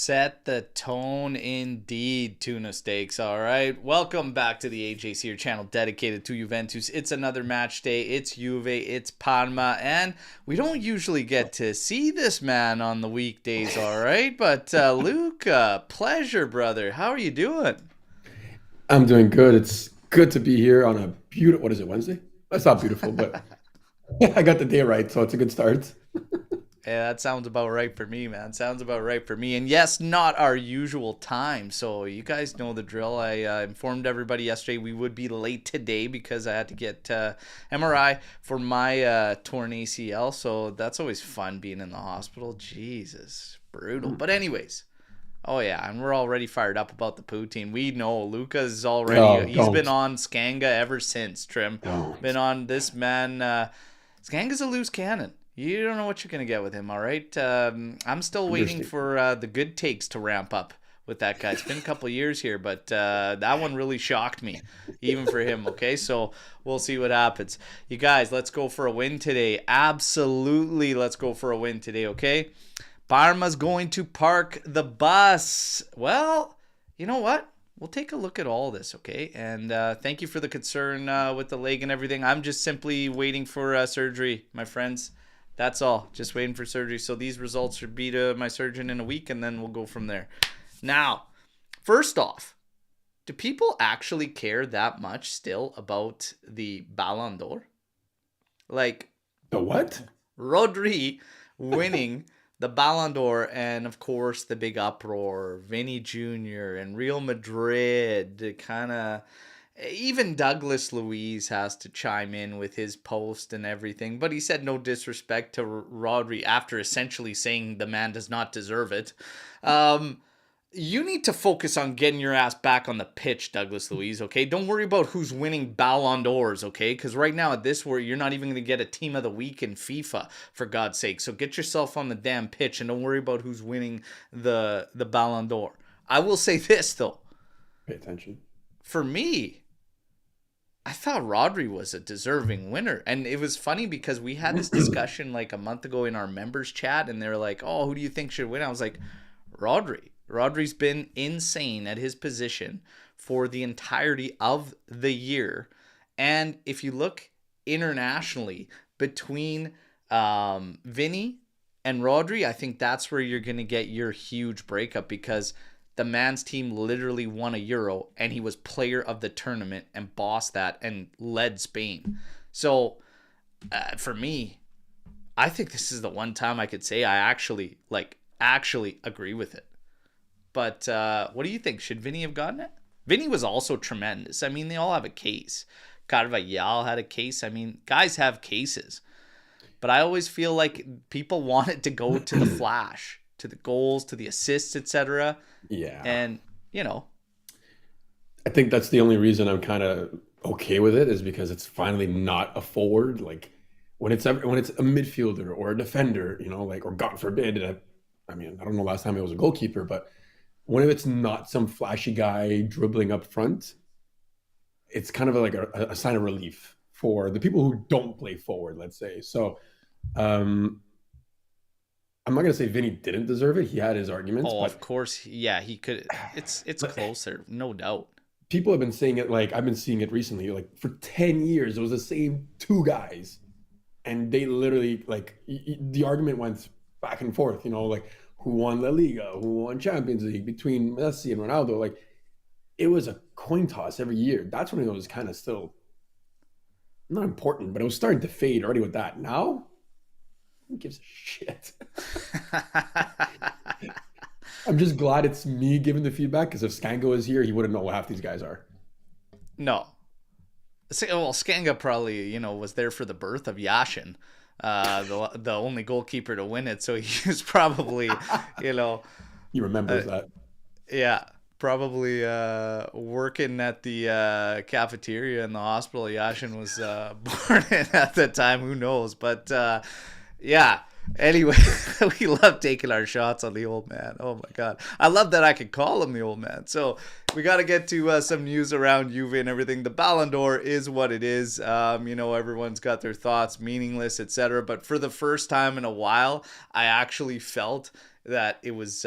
Set the tone indeed, tuna steaks. All right. Welcome back to the AJC, your channel dedicated to Juventus. It's another match day. It's Juve, it's Parma, and we don't usually get to see this man on the weekdays, all right? But Luca, pleasure, brother. How are you doing? I'm doing good. It's good to be here on a beautiful, what is it, Wednesday? That's not beautiful, but I got the day right, so it's a good start. Yeah, that sounds about right for me, man. Sounds about right for me. And yes, not our usual time. So you guys know the drill. I informed everybody yesterday we would be late today because I had to get MRI for my torn ACL. So that's always fun being in the hospital. Jesus, brutal. But anyways, oh yeah, and we're already fired up about the poutine. We know Luca's No, already. He's been don't. on Skanga ever since. Trim been Don't. on this man. Skanga's a loose cannon. You don't know what you're going to get with him, all right? I'm still waiting Understand. for the good takes to ramp up with that guy. It's been a couple of years here, but that one really shocked me, even for him, okay? So we'll see what happens. You guys, let's go for a win today. Absolutely, let's go for a win today, okay? Parma's going to park the bus. Well, you know what? We'll take a look at all this, okay? And thank you for the concern with the leg and everything. I'm just simply waiting for surgery, my friends. That's all. Just waiting for surgery. So these results should be to my surgeon in a week, and then we'll go from there. Now, first off, do people actually care that much still about the Ballon d'Or? Like, The what? Rodri winning the Ballon d'Or, and of course the big uproar, Vinny Jr. and Real Madrid kind of, even Douglas Luiz has to chime in with his post and everything, but he said no disrespect to Rodri after essentially saying the man does not deserve it. Um, you need to focus on getting your ass back on the pitch, Douglas Luiz, okay? Don't worry about who's winning Ballon d'Ors, okay? Because right now at this where you're not even going to get a team of the week in FIFA, for God's sake. So get yourself on the damn pitch and don't worry about who's winning the Ballon d'Or. I will say this, though. Pay attention. For me, I thought Rodri was a deserving winner. And it was funny because we had this discussion like a month ago in our members chat, and they were like, oh, who do you think should win? I was like, Rodri. Rodri's been insane at his position for the entirety of the year. And if you look internationally between Vinny and Rodri, I think that's where you're going to get your huge breakup because the man's team literally won a Euro and he was player of the tournament and bossed that and led Spain. So for me, I think this is the one time I could say I actually agree with it. But what do you think? Should Vinny have gotten it? Vinny was also tremendous. I mean, they all have a case. Carvajal had a case. I mean, guys have cases. But I always feel like people want it to go to the flash, to the goals, to the assists, etc. Yeah. And, you know, I think that's the only reason I'm kind of okay with it is because it's finally not a forward. Like when it's a midfielder or a defender, like or God forbid, I mean, I don't know last time it was a goalkeeper, but when it's not some flashy guy dribbling up front, it's kind of like a sign of relief for the people who don't play forward, let's say. So um, I'm not going to say Vinny didn't deserve it. He had his arguments, oh, but, of course, yeah, he could. It's but closer, no doubt. people have been saying it like I've been seeing it recently. Like for 10 years, it was the same two guys. And they literally, like, the argument went back and forth, like who won La Liga, who won Champions League between Messi and Ronaldo. Like, it was a coin toss every year. That's when it was kind of still not important, but it was starting to fade already with that. Now, who gives a shit? I'm just glad it's me giving the feedback because if Skango was here, he wouldn't know what half these guys are. No. Well, Skanga probably, was there for the birth of Yashin, the only goalkeeper to win it. So he was probably, you know, He uh, remembers that. yeah, probably working at the cafeteria in the hospital Yashin was born in at the time. Who knows? But yeah. Anyway, we love taking our shots on the old man. Oh my God. I love that I could call him the old man. So we got to get to some news around Juve and everything. The Ballon d'Or is what it is. Everyone's got their thoughts, meaningless, etc. But for the first time in a while, I actually felt that it was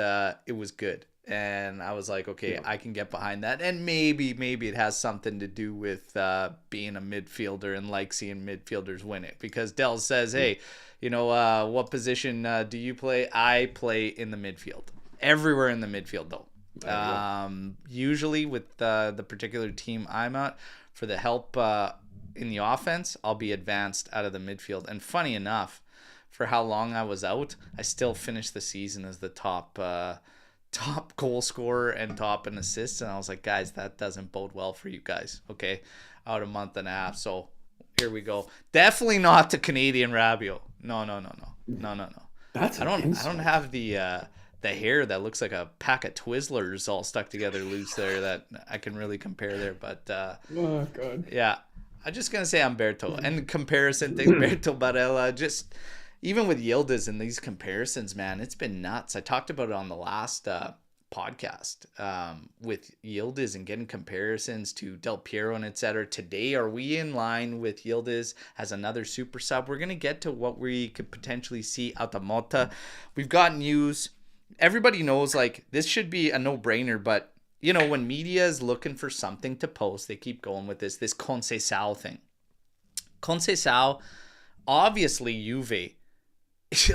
good. And I was like, okay, Yeah. I can get behind that. And maybe it has something to do with being a midfielder and like seeing midfielders win it. Because Dell says, hey, what position do you play? I play in the midfield. Everywhere in the midfield, though. There you go. Usually with the particular team I'm at, for the help in the offense, I'll be advanced out of the midfield. And funny enough, for how long I was out, I still finished the season as the top goal scorer and top in assists. And I was like, guys, that doesn't bode well for you guys. Okay, out a month and a half. So here we go. Definitely not the Canadian Rabiot. No. That's I an don't insult. have the hair that looks like a pack of Twizzlers all stuck together loose there that I can really compare there. But Oh God. yeah, I'm just gonna say Alberto. And the comparison to Alberto Barella, just even with Yildiz and these comparisons, man, it's been nuts. I talked about it on the last podcast with Yildiz and getting comparisons to Del Piero and etc. Today, are we in line with Yildiz as another super sub? We're gonna get to what we could potentially see out the Mota. We've got news. Everybody knows like this should be a no-brainer, but when media is looking for something to post, they keep going with this Conceição thing. Conceição, obviously Juve,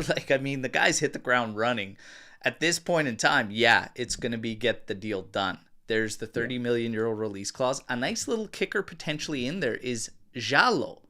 like, I mean, the guys hit the ground running. At this point in time, yeah, it's going to be get the deal done. There's the 30 million euro release clause. A nice little kicker potentially in there is Jallo.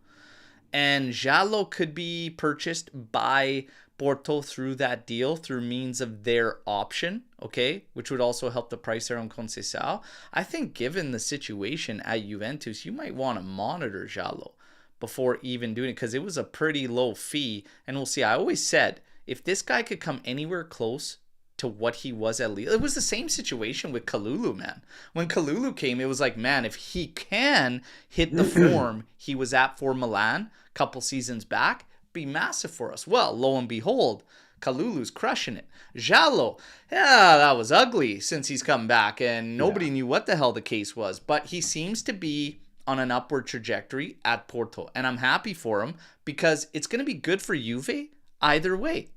And Jallo could be purchased by Porto through that deal, through means of their option, okay, which would also help the price there on Conceição. I think given the situation at Juventus, you might want to monitor Jallo before even doing it, because it was a pretty low fee. And we'll see. I always said, if this guy could come anywhere close to what he was at Lille, it was the same situation with Kalulu, man. When Kalulu came, it was like, man, if he can hit the form he was at for Milan a couple seasons back, be massive for us. Well, lo and behold, Kalulu's crushing it. Jallo, yeah, that was ugly since he's come back, and nobody Yeah. knew what the hell the case was. But he seems to be on an upward trajectory at Porto, and I'm happy for him because it's going to be good for Juve either way.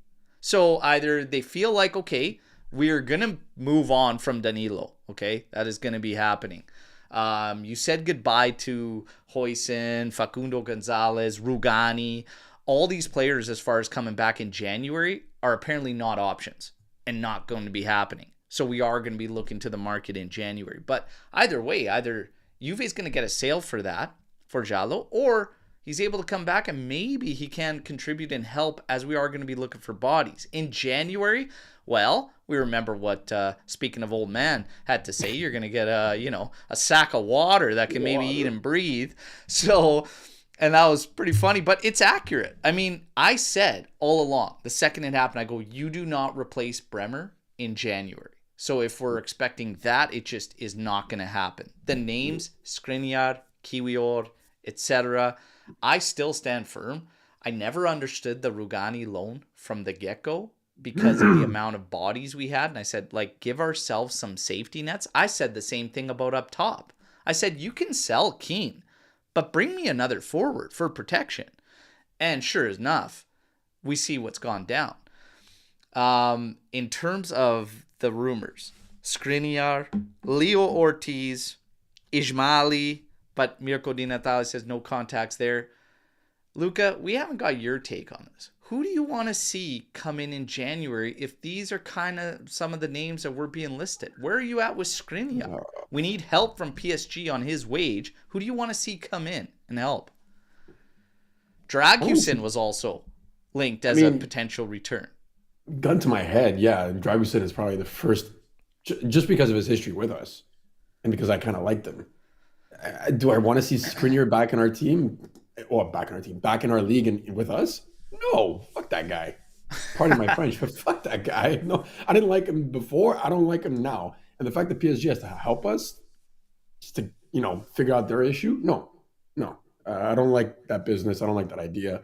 So either they feel like, okay, we're going to move on from Danilo, okay? That is going to be happening. You said goodbye to Hoyson, Facundo Gonzalez, Rugani. All these players, as far as coming back in January, are apparently not options and not going to be happening. So we are going to be looking to the market in January. But either way, either Juve's going to get a sale for that, for Jallo, or he's able to come back and maybe he can contribute and help, as we are going to be looking for bodies. In January, well, we remember what, speaking of old man, had to say. You're going to get a sack of water that can maybe eat and breathe. So, and that was pretty funny, but it's accurate. I mean, I said all along, the second it happened, I go, you do not replace Bremer in January. So if we're expecting that, it just is not going to happen. The names, Skriniar, Kiwior, etc., I still stand firm. I never understood the Rugani loan from the get-go because of the amount of bodies we had. And I said, like, give ourselves some safety nets. I said the same thing about up top. I said, you can sell Keane, but bring me another forward for protection. And sure enough, we see what's gone down. In terms of the rumors, Skriniar, Leo Ortiz, Ismaili, but Mirko Di Natale says no contacts there. Luca, we haven't got your take on this. Who do you want to see come in January if these are kind of some of the names that were being listed? Where are you at with Skriniar? We need help from PSG on his wage. Who do you want to see come in and help? Dragusin was also linked I as a mean, potential return. gun to my head, yeah, Dragusin is probably the first, just because of his history with us, and because I kind of liked him. Do I want to see Skriniar back in our team? Or back in our team, back in our league and with us? No, fuck that guy. Pardon my French, but fuck that guy. No, I didn't like him before. I don't like him now. And the fact that PSG has to help us just to figure out their issue. No, no, I don't like that business. I don't like that idea.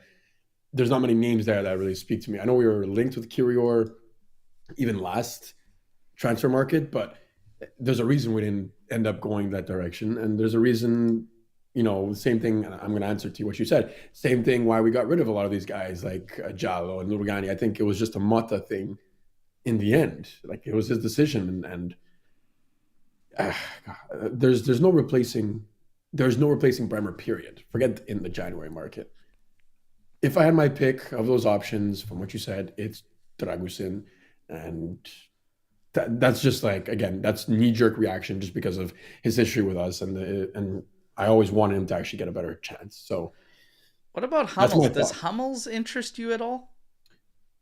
There's not many names there that really speak to me. I know we were linked with Kirior even last transfer market, but there's a reason we didn't end up going that direction, and there's a reason. Same thing. I'm going to answer to what you said. Same thing why we got rid of a lot of these guys like Jallo and Lurgani. I think it was just a Mata thing in the end. Like it was his decision, and uh, there's no replacing Bremer. Period. Forget in the January market. If I had my pick of those options from what you said, it's Dragusin, and that's just like again, that's knee jerk reaction just because of his history with us, and I always wanted him to actually get a better chance. So What about that's Hummels? my Does thought. Hummels interest you at all?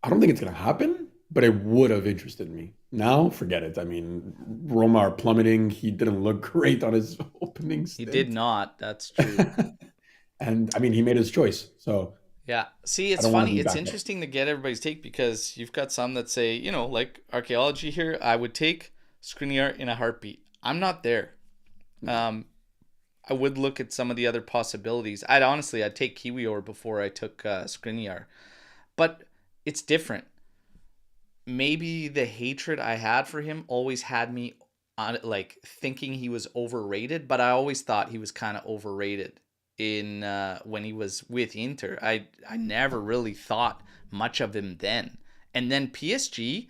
I don't think it's gonna happen, but it would have interested me. Now, forget it. I mean, Roma are plummeting. He didn't look great on his opening He did stint, not. That's true. and I mean, he made his choice. So Yeah. See, I it's don't want to funny. be It's back up. interesting to get everybody's take because you've got some that say, like archaeology here, I would take Skriniar in a heartbeat. I'm not there. No. Um, I would look at some of the other possibilities. I'd take Kiwior before I took Skriniar. But it's different. Maybe the hatred I had for him always had me on like thinking he was overrated, but I always thought he was kind of overrated in when he was with Inter. I never really thought much of him then. And then PSG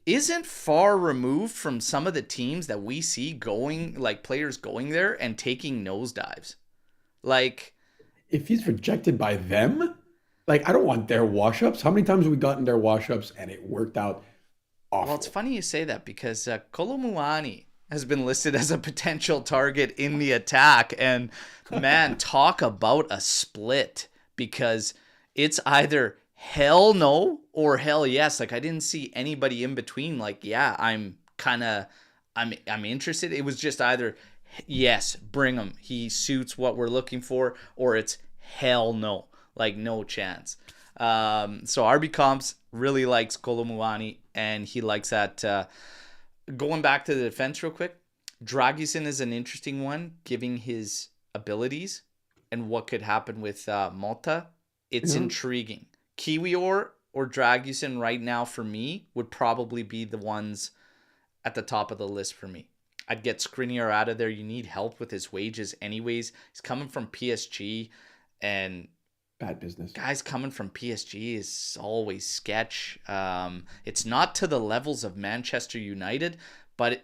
isn't far removed from some of the teams that we see going like players going there and taking nosedives. Like, If he's rejected by them, like I don't want their wash-ups. How many times have we gotten their wash-ups and it worked out well, it's awful? funny you say that because Kolomuani has been listed as a potential target in the attack. And man, talk about a split because it's either hell no or hell yes. Like I didn't see anybody in between. Like, yeah, I'm interested. It was just either yes, bring him. He suits what we're looking for, or it's hell no. Like no chance. So RB Comps really likes Kolomuani, and he likes that. Going back to the defense real quick, Dragusin is an interesting one, giving his abilities and what could happen with Malta. It's Yeah. intriguing. Kiwior or Dragusin right now for me would probably be the ones at the top of the list for me. I'd get Skriniar out of there. You need help with his wages anyways. He's coming from PSG, and Bad business. guys coming from PSG is always sketch. It's not to the levels of Manchester United, but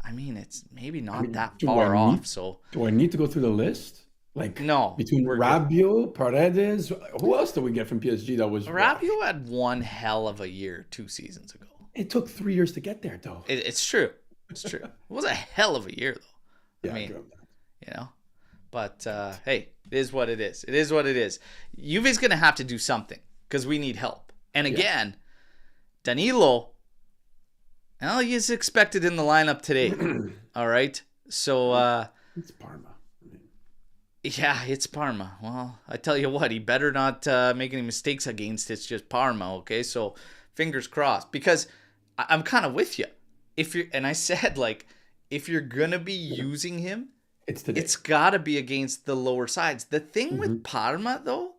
it's maybe I not mean, that far off. So do I need to go through the list? Like no, between we're good. Rabiot, Paredes, who else did we get from PSG that was washed? Rabiot had one hell of a year 2 seasons ago. It took 3 years to get there, though. It's true. It's true. It was a hell of a year though. I Yeah, I mean, agree with that. you know. But hey, it is what it is. It is what it is. Juve's gonna have to do something because we need help. And Yeah. again, Danilo, well, he is expected in the lineup today. All right. So It's Parma. yeah, it's Parma. Well, I tell you what, he better not make any mistakes against it's just Parma. Okay, so fingers crossed because I'm kind of with you. If you're, and I said like, if you're gonna be using him, It's today. it's got to be against the lower sides. The thing Mhm. with Parma though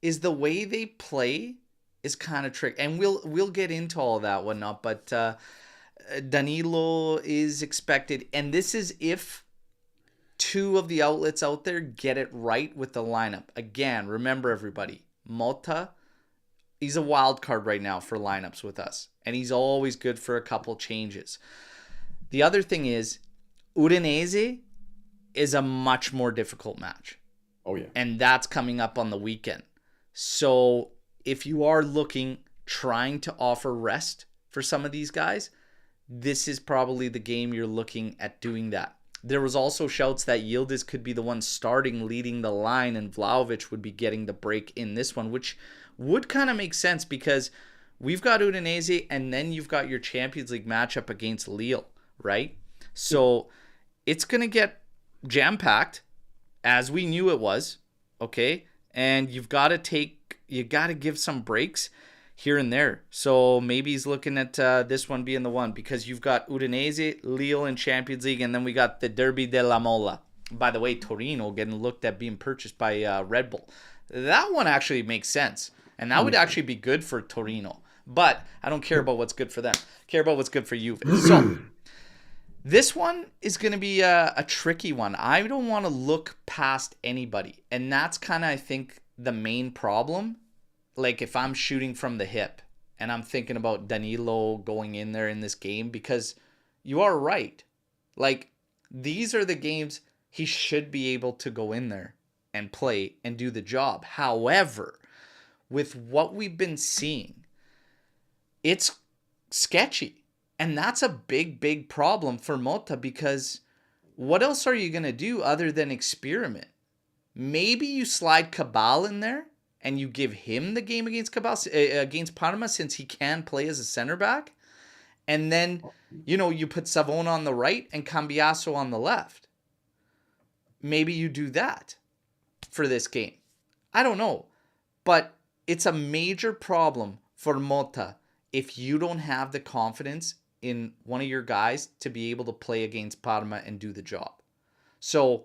is the way they play is kind of tricky, and we'll get into all that whatnot. But Danilo is expected, and this is if two of the outlets out there get it right with the lineup. Again, remember everybody, Malta, he's a wild card right now for lineups with us, and he's always good for a couple changes. The other thing is Udinese is a much more difficult match, Oh yeah. and that's coming up on the weekend. So if you are trying to offer rest for some of these guys, this is probably the game you're looking at doing that. There was also shouts that Yildiz could be the one starting, leading the line, and Vlahovic would be getting the break in this one, which would kind of make sense because we've got Udinese, and then you've got your Champions League matchup against Lille, right? So it's going to get jam-packed, as we knew it was, okay? And you got to give some breaks here and there. So maybe he's looking at this one being the one because you've got Udinese, Lille in Champions League, and then we got the Derby della Mola. By the way, Torino getting looked at being purchased by Red Bull. That one actually makes sense, and that would actually be good for Torino. But I don't care about what's good for them. I care about what's good for Juve. So this one is going to be a tricky one. I don't want to look past anybody, and that's kind of, I think, the main problem. Like if I'm shooting from the hip and I'm thinking about Danilo going in there in this game because you are right. Like, these are the games he should be able to go in there and play and do the job. However, with what we've been seeing, it's sketchy. And that's a big, big problem for Mota because what else are you going to do other than experiment? Maybe you slide Cabal in there and you give him the game against against Parma since he can play as a center back. And then, you put Savona on the right and Cambiaso on the left. Maybe you do that for this game. I don't know. But it's a major problem for Mota if you don't have the confidence in one of your guys to be able to play against Parma and do the job. So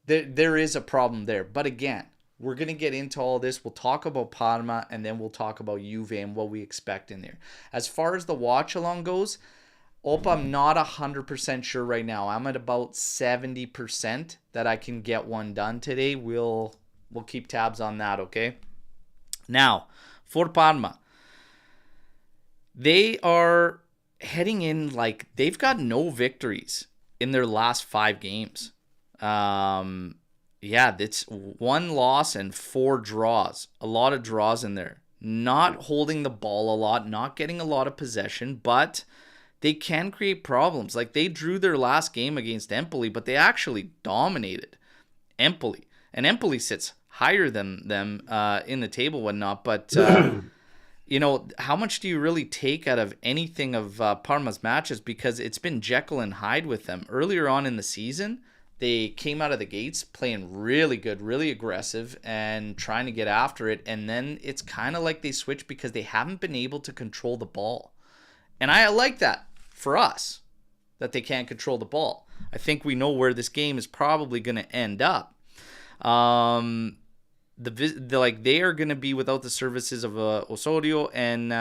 there is a problem there. But again, we're going to get into all this. We'll talk about Parma and then we'll talk about Juve and what we expect in there. As far as the watch along goes, Opa, I'm not 100% sure right now. I'm at about 70% that I can get one done today. We'll keep tabs on that, okay? Now, for Parma, they are heading in like they've got no victories in their last 5 games. Yeah, it's 1 loss and 4 draws. A lot of draws in there. Not holding the ball a lot, not getting a lot of possession, but they can create problems. Like they drew their last game against Empoli, but they actually dominated Empoli. And Empoli sits higher than them in the table, whatnot. But, how much do you really take out of anything of Parma's matches? Because it's been Jekyll and Hyde with them. Earlier on in the season, they came out of the gates playing really good, really aggressive, and trying to get after it. And then it's kind of like they switched because they haven't been able to control the ball. And I like that for us, that they can't control the ball. I think we know where this game is probably going to end up. They are going to be without the services of Osorio and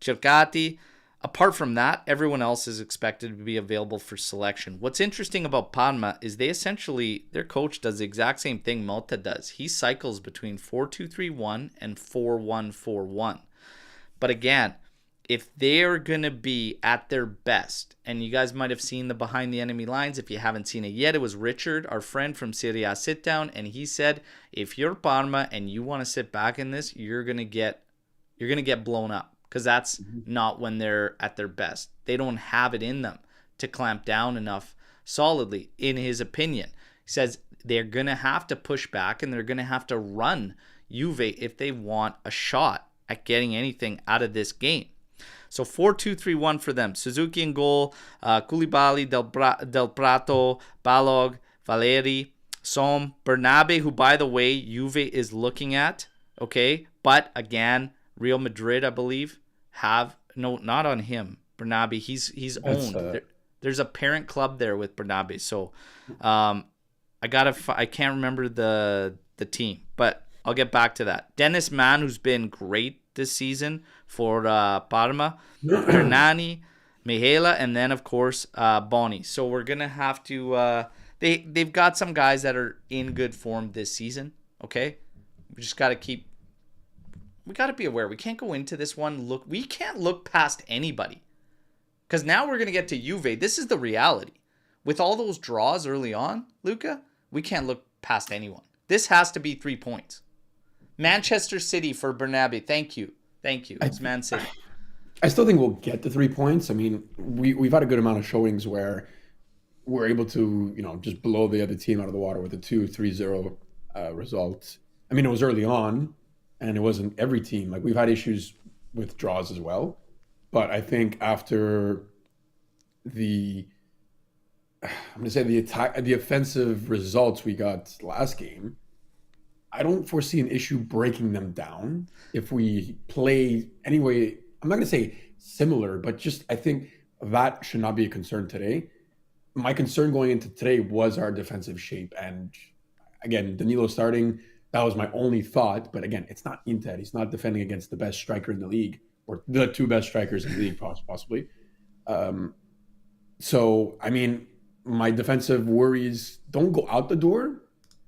Cercati. Apart from that, everyone else is expected to be available for selection. What's interesting about Parma is their coach does the exact same thing Mota does. He cycles between 4-2-3-1 and 4-1-4-1. But again, if they're going to be at their best, and you guys might have seen the Behind the Enemy Lines. If you haven't seen it yet, it was Richard, our friend from Serie A Sit Down, and he said, if you're Parma and you want to sit back in this, you're going to get blown up. Because that's not when they're at their best. They don't have it in them to clamp down enough solidly, in his opinion. He says they're going to have to push back and they're going to have to run Juve if they want a shot at getting anything out of this game. So 4-2-3-1 for them. Suzuki in goal, Koulibaly, Del Prato, Balog, Valeri, Som, Bernabe, who, by the way, Juve is looking at. Okay, but again, Real Madrid, I believe, not on him. Bernabe, he's owned. There's a parent club there with Bernabe. So I can't remember the team, but I'll get back to that. Dennis Mann, who's been great this season for Parma, Hernani, Mihela, and then of course Boni. So we're gonna have to. They've got some guys that are in good form this season. Okay, we just got to we got to be aware. We can't go into this one. We can't look past anybody. Because now we're going to get to Juve. This is the reality. With all those draws early on, Luca, we can't look past anyone. This has to be 3 points. Manchester City for Bernabe. Thank you. It's Man City. I still think we'll get the 3 points. I mean, we've had a good amount of showings where we're able to, just blow the other team out of the water with a 2-3-0 result. I mean, it was early on. And it wasn't every team. Like, we've had issues with draws as well. But I think after the offensive results we got last game, I don't foresee an issue breaking them down if we play anyway. I'm not going to say similar, but just I think that should not be a concern today. My concern going into today was our defensive shape. And again, Danilo starting, that was my only thought. But again, it's not Inter. He's not defending against the best striker in the league, or the 2 best strikers in the league, possibly. So, I mean, my defensive worries don't go out the door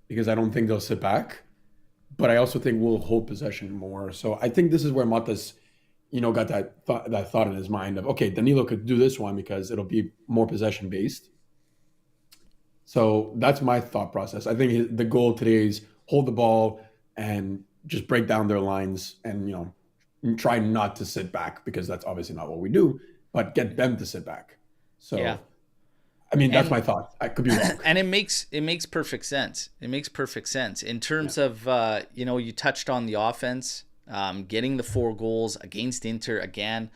because I don't think they'll sit back. But I also think we'll hold possession more. So I think this is where Mata's got that thought in his mind of, okay, Danilo could do this one because it'll be more possession based. So that's my thought process. I think the goal today is hold the ball and just break down their lines, and try not to sit back, because that's obviously not what we do, but get them to sit back. Yeah. So I mean, that's And my thought. I could be wrong. and it makes perfect sense. It makes perfect sense in terms of you touched on the offense, getting the 4 goals against Inter again.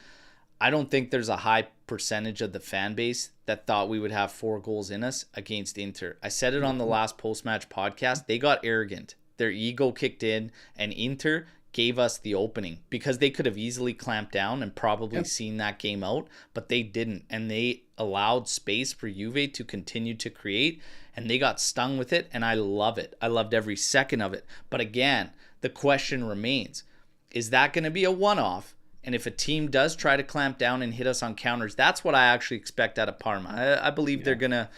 I don't think there's a high percentage of the fan base that thought we would have 4 goals in us against Inter. I said it on the last post-match podcast. They got arrogant. Their ego kicked in, and Inter gave us the opening, because they could have easily clamped down and probably seen that game out, but they didn't. And they allowed space for Juve to continue to create, and they got stung with it, and I love it. I loved every second of it. But again, the question remains, is that going to be a one-off? And if a team does try to clamp down and hit us on counters, that's what I actually expect out of Parma. I believe they're gonna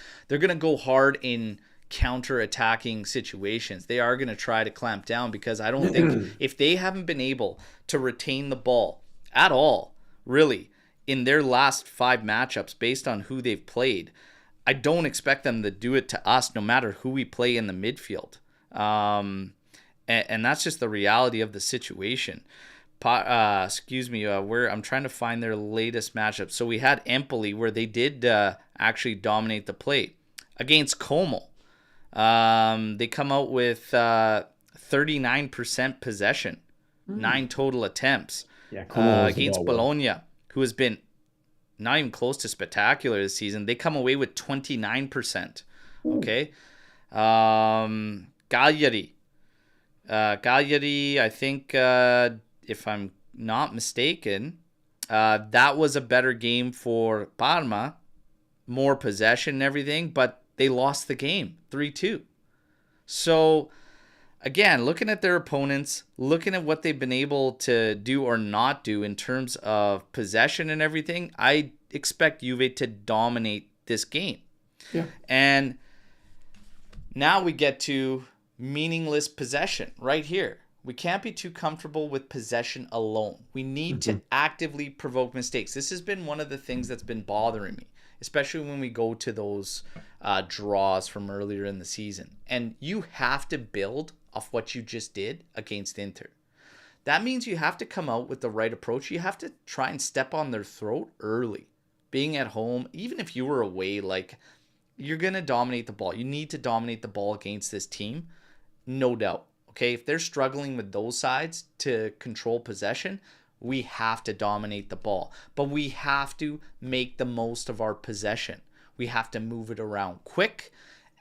go hard in counter-attacking situations. They are gonna try to clamp down, because I don't think if they haven't been able to retain the ball at all, really, in their last 5 matchups based on who they've played, I don't expect them to do it to us, no matter who we play in the midfield. And that's just the reality of the situation. I'm trying to find their latest matchup. So we had Empoli, where they did actually dominate the play against Como. They come out with 39% possession, 9 total attempts. Yeah, Como against Bologna, who has been not even close to spectacular this season. They come away with 29%. Okay. Cagliari, I think, if I'm not mistaken, that was a better game for Parma, more possession and everything, but they lost the game 3-2. So again, looking at their opponents, looking at what they've been able to do or not do in terms of possession and everything, I expect Juve to dominate this game. Yeah. And now we get to meaningless possession right here. We can't be too comfortable with possession alone. We need to actively provoke mistakes. This has been one of the things that's been bothering me, especially when we go to those draws from earlier in the season. And you have to build off what you just did against Inter. That means you have to come out with the right approach. You have to try and step on their throat early. Being at home, even if you were away, you're going to dominate the ball. You need to dominate the ball against this team, no doubt. Okay, if they're struggling with those sides to control possession, we have to dominate the ball. But we have to make the most of our possession. We have to move it around quick.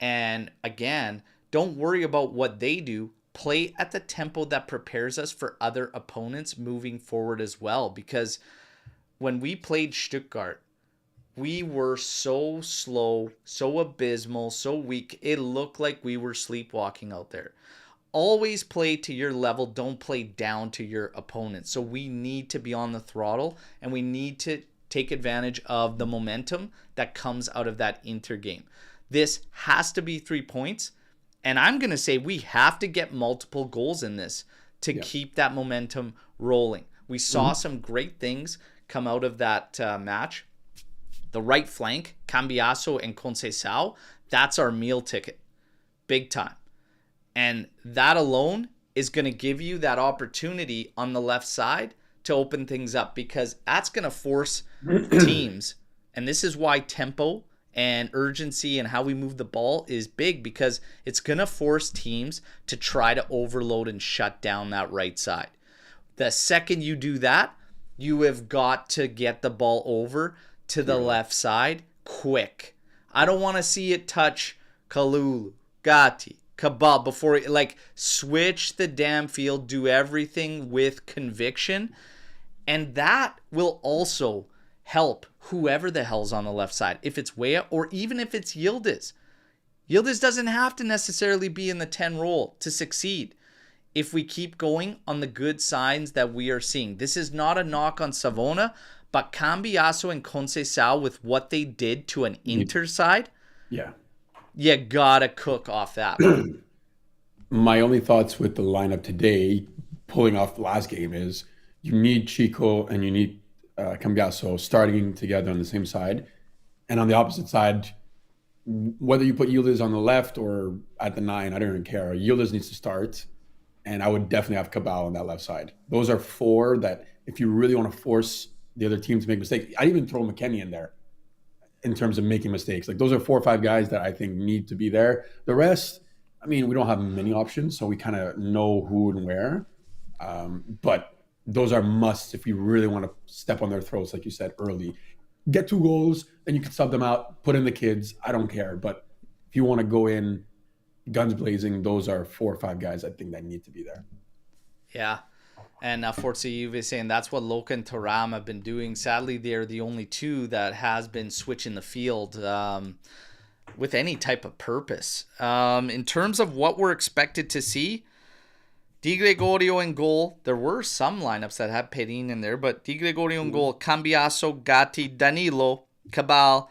And again, don't worry about what they do. Play at the tempo that prepares us for other opponents moving forward as well. Because when we played Stuttgart, we were so slow, so abysmal, so weak. It looked like we were sleepwalking out there. Always play to your level. Don't play down to your opponent. So we need to be on the throttle, and we need to take advantage of the momentum that comes out of that Inter game. This has to be 3 points, and I'm going to say we have to get multiple goals in this to keep that momentum rolling. We saw some great things come out of that match. The right flank, Cambiaso and Conceição, that's our meal ticket. Big time. And that alone is going to give you that opportunity on the left side to open things up, because that's going to force teams. And this is why tempo and urgency and how we move the ball is big, because it's going to force teams to try to overload and shut down that right side. The second you do that, you have got to get the ball over to the left side quick. I don't want to see it touch Kalulu, Gatti, Cabal before switch the damn field, do everything with conviction, and that will also help whoever the hell's on the left side. If it's Weah or even if it's Yildiz. Yildiz doesn't have to necessarily be in the 10 role to succeed if we keep going on the good signs that we are seeing. This is not a knock on Savona, but Cambiaso and Conceição, with what they did to an Inter side, you gotta cook off that. My only thoughts with the lineup today, pulling off the last game, is you need Chico and you need Cambiaso starting together on the same side. And on the opposite side, whether you put Yildiz on the left or at the nine, I don't even care. Yildiz needs to start. And I would definitely have Cabal on that left side. Those are four that if you really want to force the other team to make mistakes, I'd even throw McKennie in there in terms of making mistakes. Like those are 4 or 5 guys that I think need to be there. The rest, I mean, we don't have many options, so we kind of know who and where. But those are musts if you really want to step on their throats, like you said early. Get 2 goals, then you can sub them out, put in the kids. I don't care. But if you want to go in guns blazing, those are 4 or 5 guys I think that need to be there. Yeah. And Forza Juve saying that's what Luca and Thuram have been doing. Sadly, they're the only two that has been switching the field with any type of purpose. In terms of what we're expected to see, Di Gregorio in goal. There were some lineups that had Perin in there, but Di Gregorio in goal. Cambiaso, Gatti, Danilo, Cabal,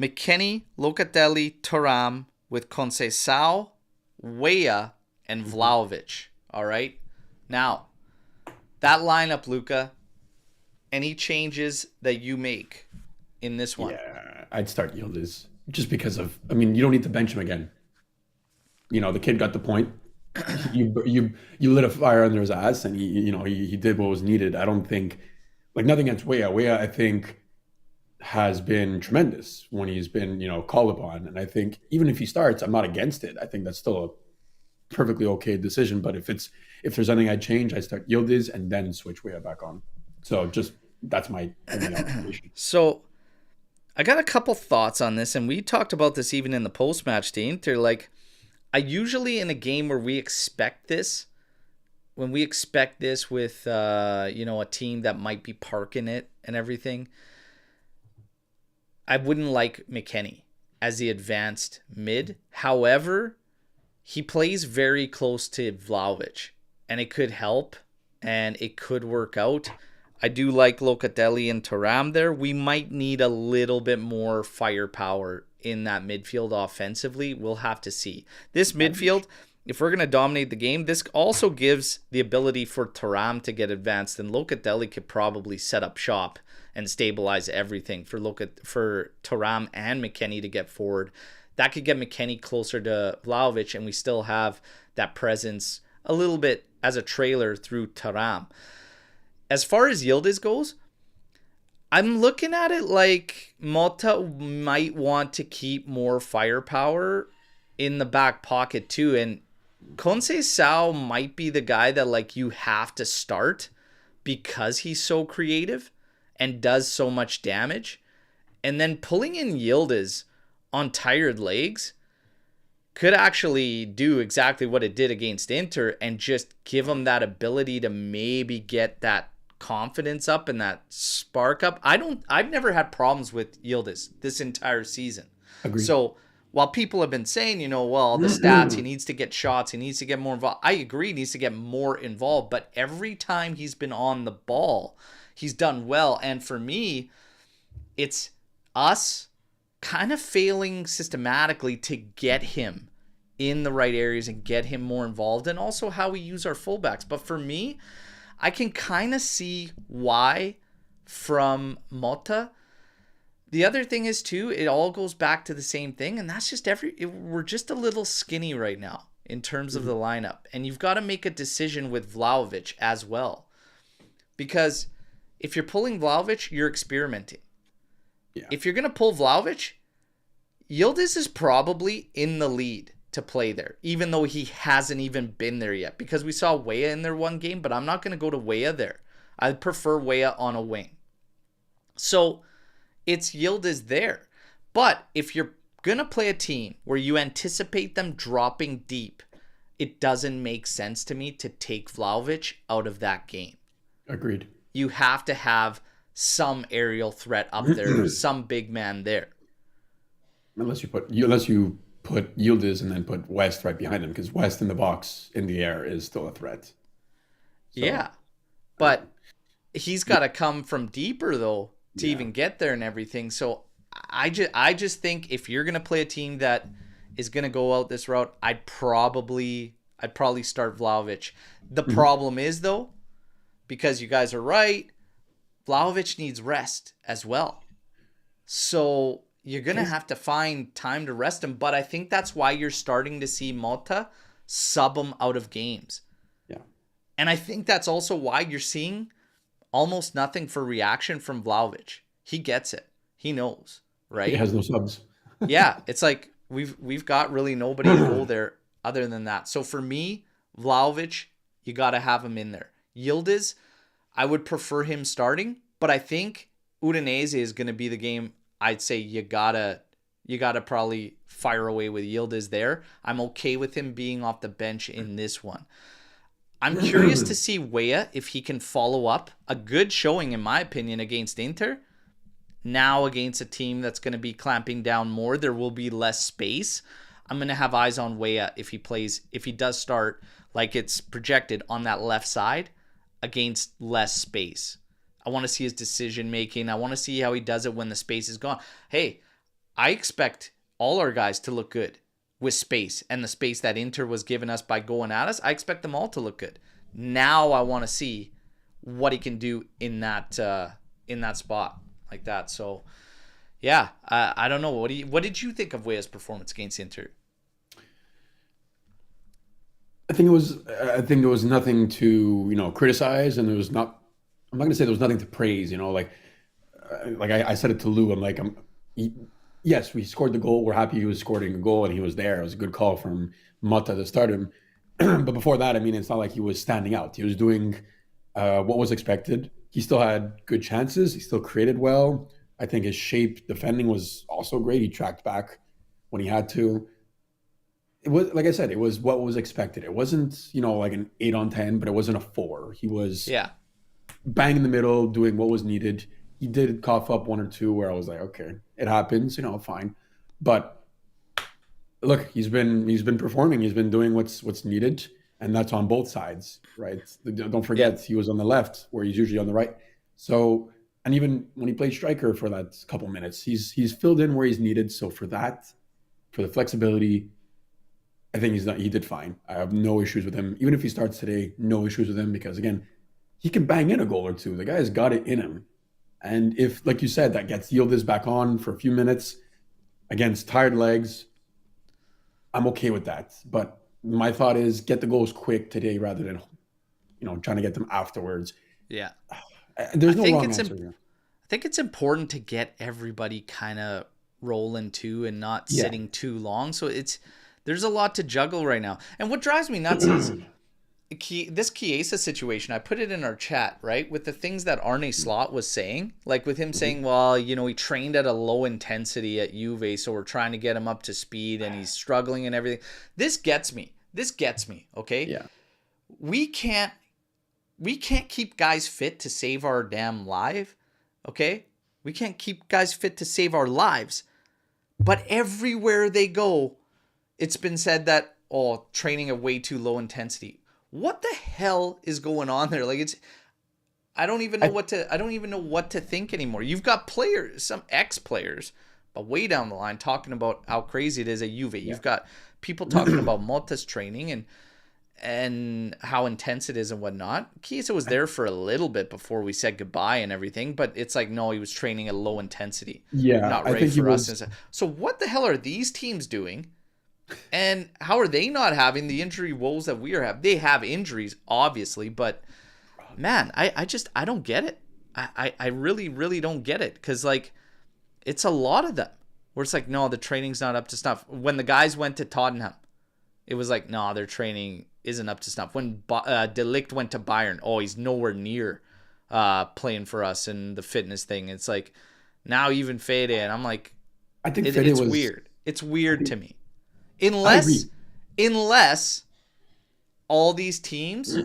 McKennie, Locatelli, Thuram, with Conceição, Weah, and Vlahovic. All right? Now, that lineup, Luca, any changes that you make in this one? Yeah, I'd start Yildiz just because of, I mean, you don't need to bench him again. You know, the kid got the point. You lit a fire under his ass, and he did what was needed. I don't think, like, nothing against Weah. Weah, I think, has been tremendous when he's been, called upon. And I think even if he starts, I'm not against it. I think that's still a perfectly okay decision. But if there's anything I'd change, I'd start Yildiz and then switch Weah back on. So just that's my only observation. So I got a couple thoughts on this, and we talked about this even in the post-match, Dean. They're like, I usually in a game where we expect this, when we expect this with a team that might be parking it and everything, I wouldn't like McKennie as the advanced mid. However, he plays very close to Vlahovic, and it could help, and it could work out. I do like Locatelli and Thuram there. We might need a little bit more firepower in that midfield offensively. We'll have to see. This midfield, if we're going to dominate the game, this also gives the ability for Thuram to get advanced, and Locatelli could probably set up shop and stabilize everything for Thuram and McKennie to get forward. That could get McKennie closer to Vlahovic, and we still have that presence a little bit as a trailer through Thuram. As far as Yildiz goes, I'm looking at it like Motta might want to keep more firepower in the back pocket too. And Conceição might be the guy that like you have to start because he's so creative and does so much damage. And then pulling in Yildiz on tired legs could actually do exactly what it did against Inter and just give him that ability to maybe get that confidence up and that spark up. I've never had problems with Yildiz this entire season. Agreed. So while people have been saying, the stats, he needs to get shots, he needs to get more involved. I agree, he needs to get more involved, but every time he's been on the ball, he's done well. And for me, it's us kind of failing systematically to get him in the right areas and get him more involved, and also how we use our fullbacks. But for me, I can kind of see why from Motta. The other thing is, too, it all goes back to the same thing, and that's just we're just a little skinny right now in terms of the lineup. And you've got to make a decision with Vlahovic as well. Because if you're pulling Vlahovic, you're experimenting. Yeah. If you're going to pull Vlahovic, Yildiz is probably in the lead to play there, even though he hasn't even been there yet, because we saw Weah in there one game, but I'm not going to go to Weah there. I prefer Weah on a wing. So it's Yildiz there. But if you're going to play a team where you anticipate them dropping deep, it doesn't make sense to me to take Vlahovic out of that game. Agreed. You have to have some aerial threat up there, some big man there. Unless you put Yildiz and then put West right behind him, because West in the box in the air is still a threat. So, yeah, but he's got to come from deeper though to even get there and everything. So I just think if you're gonna play a team that is gonna go out this route, I'd probably start Vlahovic. The problem is though, because you guys are right. Vlahovic needs rest as well. So you're going to have to find time to rest him. But I think that's why you're starting to see Motta sub him out of games. Yeah. And I think that's also why you're seeing almost nothing for reaction from Vlahovic. He gets it. He knows, right? He has no subs. Yeah, it's like we've got really nobody to go there other than that. So for me, Vlahovic, you got to have him in there. Yildiz, I would prefer him starting, but I think Udinese is going to be the game. I'd say you gotta probably fire away with Yildiz there. I'm okay with him being off the bench in this one. I'm curious to see Weah if he can follow up a good showing, in my opinion, against Inter. Now against a team that's going to be clamping down more, there will be less space. I'm going to have eyes on Weah if he does start like it's projected on that left side against less space. I want to see his decision making. I want to see how he does it when the space is gone. Hey, I expect all our guys to look good with space, and the space that Inter was giving us by going at us, I expect them all to look good. Now I want to see what he can do in that spot like that. So yeah, I don't know. What did you think of Weah's performance against Inter? I think there was nothing to, criticize, and I'm not going to say there was nothing to praise, I said it to Lou. I'm like, yes, we scored the goal. We're happy he was scoring a goal and he was there. It was a good call from Motta to start him. But before that, it's not like he was standing out. He was doing what was expected. He still had good chances. He still created well. I think his shape defending was also great. He tracked back when he had to. It was, like I said, it was what was expected. It wasn't, like an 8 on 10, but it wasn't a 4. He was bang in the middle, doing what was needed. He did cough up 1 or 2 where I was like, okay, it happens, fine. But look, he's been performing. He's been doing what's needed, and that's on both sides, right? Don't forget, he was on the left where he's usually on the right. So, and even when he played striker for that couple minutes, he's filled in where he's needed. So for the flexibility, I think he did fine. I have no issues with him. Even if he starts today, no issues with him, because again, he can bang in a goal or 2. The guy's got it in him. And if, like you said, that gets Yildiz back on for a few minutes against tired legs, I'm okay with that. But my thought is get the goals quick today rather than, trying to get them afterwards. Yeah. There's no wrong answer here. I think it's important to get everybody kind of rolling too and not sitting too long. So there's a lot to juggle right now. And what drives me nuts is this Chiesa situation. I put it in our chat, right? With the things that Arne Slot was saying, like with him saying, well, he trained at a low intensity at Juve, so we're trying to get him up to speed and he's struggling and everything. This gets me, okay? Yeah. We can't keep guys fit to save our damn life, okay? We can't keep guys fit to save our lives. But everywhere they go, it's been said that, training at way too low intensity. What the hell is going on there? Like I don't even know what to think anymore. You've got players, some ex-players, but way down the line talking about how crazy it is at Juve. Yeah. You've got people talking about Motta's training and how intense it is and whatnot. Chiesa was there for a little bit before we said goodbye and everything, but it's like, no, he was training at low intensity. Yeah, not ready for us. So what the hell are these teams doing? And how are they not having the injury woes that we are having? They have injuries, obviously, but man, I don't get it. I really, really don't get it, because it's a lot of them where it's like, no, the training's not up to snuff. When the guys went to Tottenham, it was like, no, their training isn't up to snuff. When De Ligt went to Bayern, he's nowhere near playing for us and the fitness thing. It's like now even Fede, and I'm like, I think it's weird. It's weird to me. Unless all these teams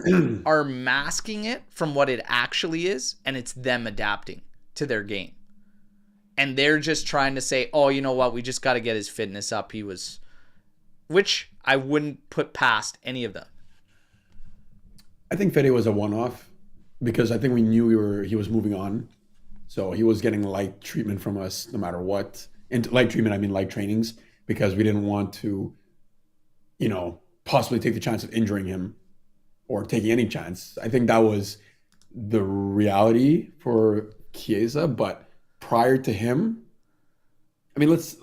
are masking it from what it actually is, and it's them adapting to their game. And they're just trying to say, you know what, we just got to get his fitness up. Which I wouldn't put past any of them. I think Fede was a one-off, because I think we knew he was moving on. So he was getting light treatment from us no matter what. And light treatment, I mean light trainings, because we didn't want to, possibly take the chance of injuring him or taking any chance. I think that was the reality for Chiesa, but prior to him, I mean, let's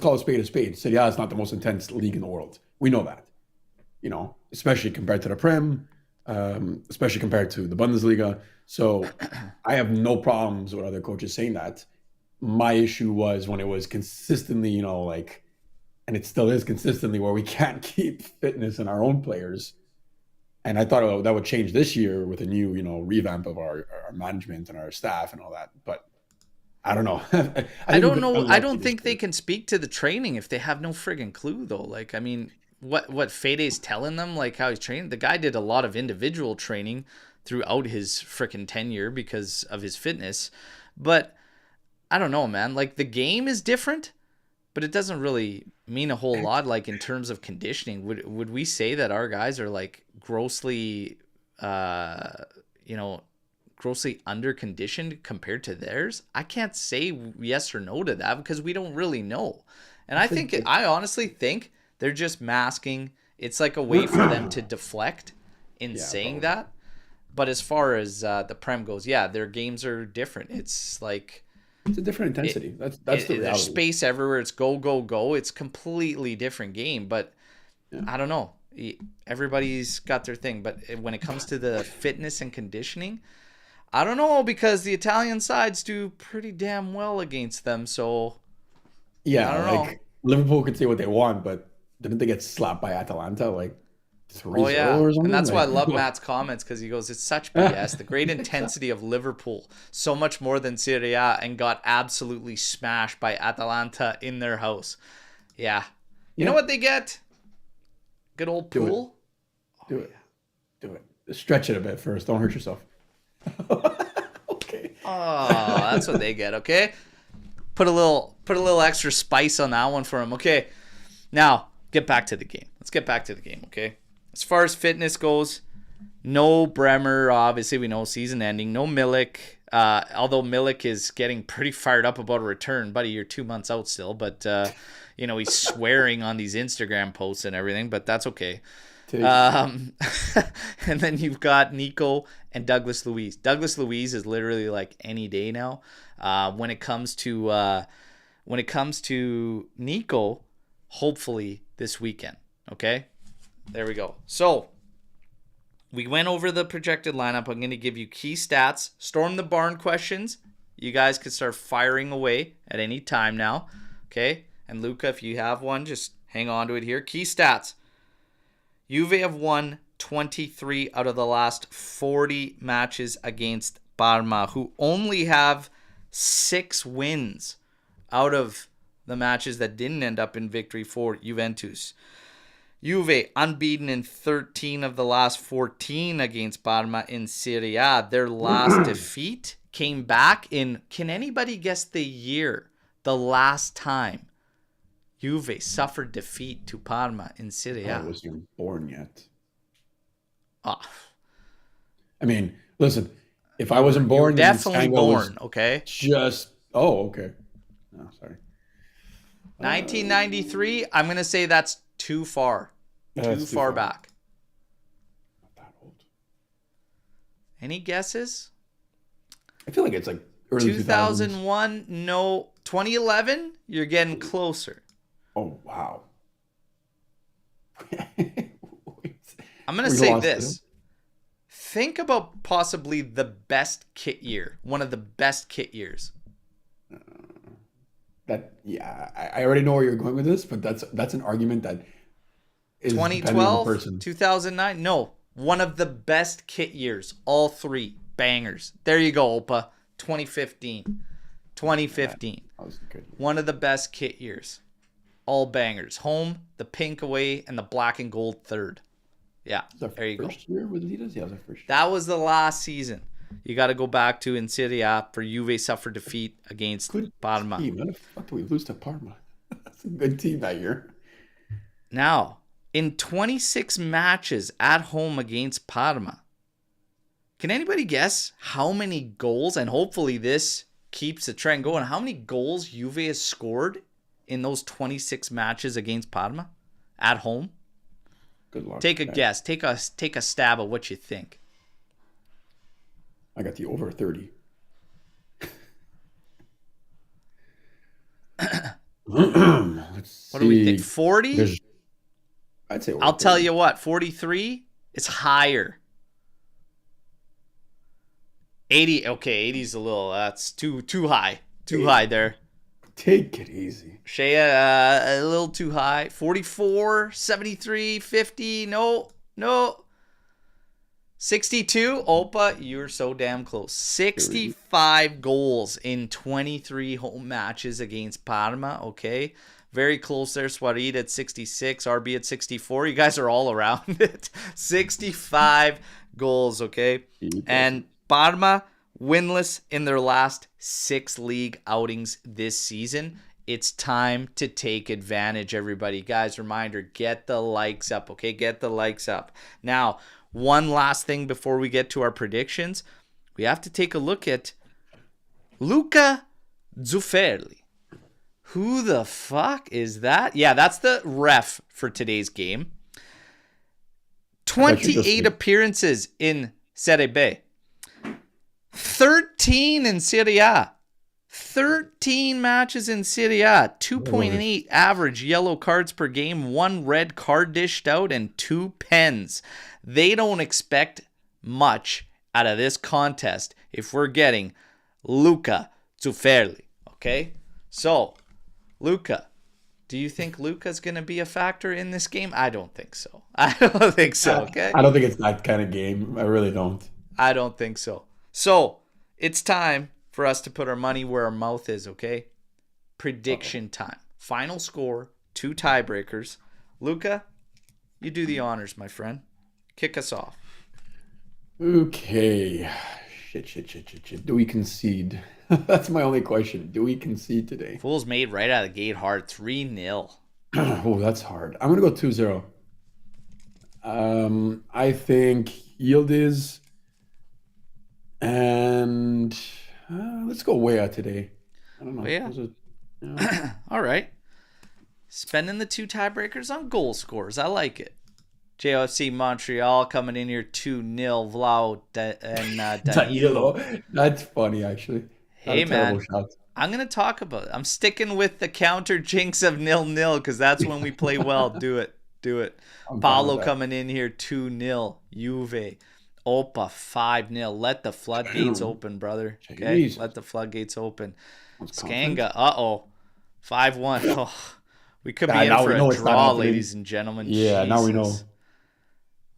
call a spade a spade. Serie A is not the most intense league in the world. We know that, especially compared to the Prem, especially compared to the Bundesliga. So I have no problems with other coaches saying that. My issue was when it was consistently, like, and it still is consistently where we can't keep fitness in our own players. And I thought that would change this year with a new, revamp of our management and our staff and all that. But I don't know. I I think we've don't been know. I unlucky don't this think they year. can speak to the training if they have no friggin' clue, though. Like, I mean, what Fede's telling them, like how he's training. The guy did a lot of individual training throughout his frickin' tenure because of his fitness. But I don't know, man. Like, the game is different, but it doesn't really mean a whole lot. Like, in terms of conditioning, would we say that our guys are like grossly, you know, grossly under conditioned compared to theirs? I can't say yes or no to that because we don't really know. And I I think think that, I honestly think they're just masking. It's like a way for them to deflect in yeah, saying probably. that. But as far as the Prem goes, yeah, their games are different. It's like It's a different it, intensity. That's the there's reality. space everywhere. It's go go go. It's completely different game. But Yeah. I don't know. Everybody's got their thing. But when it comes to the fitness and conditioning, I don't know because the Italian sides do pretty damn well against them. So I Yeah, don't know. like Liverpool could say what they want, but didn't they get slapped by Atalanta like three Oh zero yeah, or and something? that's why I Like, love Matt's comments because he goes, "It's such BS. The great intensity of Liverpool, so much more than Serie A, and got absolutely smashed by Atalanta in their house." Yeah, you know yeah, what they get? Good old do it, pool. Oh do yeah. it, do it. Stretch it a bit first. Don't hurt yourself. Okay. Oh, that's what they get. Okay, put a little extra spice on that one for him. Okay, now get back to the game. Let's get back to the game. Okay, as far as fitness goes, no Bremer, obviously we know season ending. No Milik, although Milik is getting pretty fired up about a return. Buddy, you're 2 months out still, but he's swearing on these Instagram posts and everything, but that's okay. Take it easy. Um, and then you've got Nico and Douglas Luiz. Douglas Luiz is literally like any day now. When it comes to Nico, hopefully this weekend. Okay, there we go. So we went over the projected lineup. I'm going to give you key stats. Storm the barn questions. You guys can start firing away at any time now. Okay? And Luca, if you have one, just hang on to it here. Key stats. Juve have won 23 out of the last 40 matches against Parma, who only have 6 wins out of the matches that didn't end up in victory for Juventus. Juve unbeaten in 13 of the last 14 against Parma in Serie A. Their last defeat came back in, can anybody guess the year? The last time Juve suffered defeat to Parma in Serie I A. wasn't even born yet. Oh, I mean, listen, if I you were wasn't you were born, then definitely Sanga was born, okay? just. Oh, okay. No, sorry. 1993, I'm going to say that's too far. Too That's too far far. back. Not that old. Any guesses? I feel like it's like early 2000s. 2001, no. 2011, you're getting closer. Oh, wow. I'm going to We say lost it. this. Think about possibly the best kit year. One of the best kit years. Yeah, I already know where you're going with this, but that's an argument that is depending on the 2012, person. 2009. No, one of the best kit years. All 3 bangers. There you go, Opa. 2015. 2015. That was good. One of the best kit years. All bangers. Home, the pink away, and the black and gold third. Yeah, Was our there you go. first year with Yildiz? Yeah, it was our first year. That was the last season. You got to go back to in Serie A for Juve suffered defeat against Good Parma. team. How the fuck did we lose to Parma? That's a good team that year. Now, in 26 matches at home against Parma, can anybody guess how many goals, and hopefully this keeps the trend going, how many goals Juve has scored in those 26 matches against Parma at home? Good luck. Take a guys. guess. Take a stab at what you think. I got the over 30. Let's What do we think? see. 40? There's, I'd say over I'll tell 30. you what, 43 is higher. 80, okay, 80 is a little, that's too high. Too high there. Take it easy. Shea, a little too high. 44, 73, 50, no. 62, Opa, you're so damn close. 65 goals in 23 home matches against Parma, okay? Very close there. Suarez at 66, RB at 64. You guys are all around it. 65 goals, okay? And Parma winless in their last 6 league outings this season. It's time to take advantage, everybody. Guys, reminder, get the likes up, okay? Get the likes up. Now, one last thing before we get to our predictions. We have to take a look at Luca Zufferli. Who the fuck is that? Yeah, that's the ref for today's game. 28 appearances in Serie B. 13 in Serie A. 13 matches in Serie A. 2.8 average yellow cards per game. 1 red card dished out and 2 pens. They don't expect much out of this contest if we're getting Luca Zufferli. Okay? So, Luca, do you think Luca's going to be a factor in this game? I don't think so. I don't think so, okay? I don't think it's that kind of game. I really don't. I don't think so. So, it's time for us to put our money where our mouth is, okay? Prediction time. Final score, 2 tiebreakers. Luca, you do the honors, my friend. Kick us off. Okay. Shit. Do we concede? That's my only question. Do we concede today? Fools made right out of the gate hard. 3-0. Oh, that's hard. I'm going to go 2-0. I think Yildiz and let's go Weah today. I don't know. Yeah. All right. Spending the 2 tiebreakers on goal scores. I like it. JFC Montreal coming in here 2-0. Vlau and Danilo. That's funny, actually. Hey, man. I'm going to talk about it. I'm sticking with the counter jinx of 0-0 because that's when we play well. Do it. Paulo coming in here 2-0. Juve. Opa 5-0. Let the floodgates open, brother. Okay? Jeez. Let the floodgates open. Skanga. 5-1. Oh, we could be in for a draw, ladies and gentlemen. Yeah, Jesus. now we know.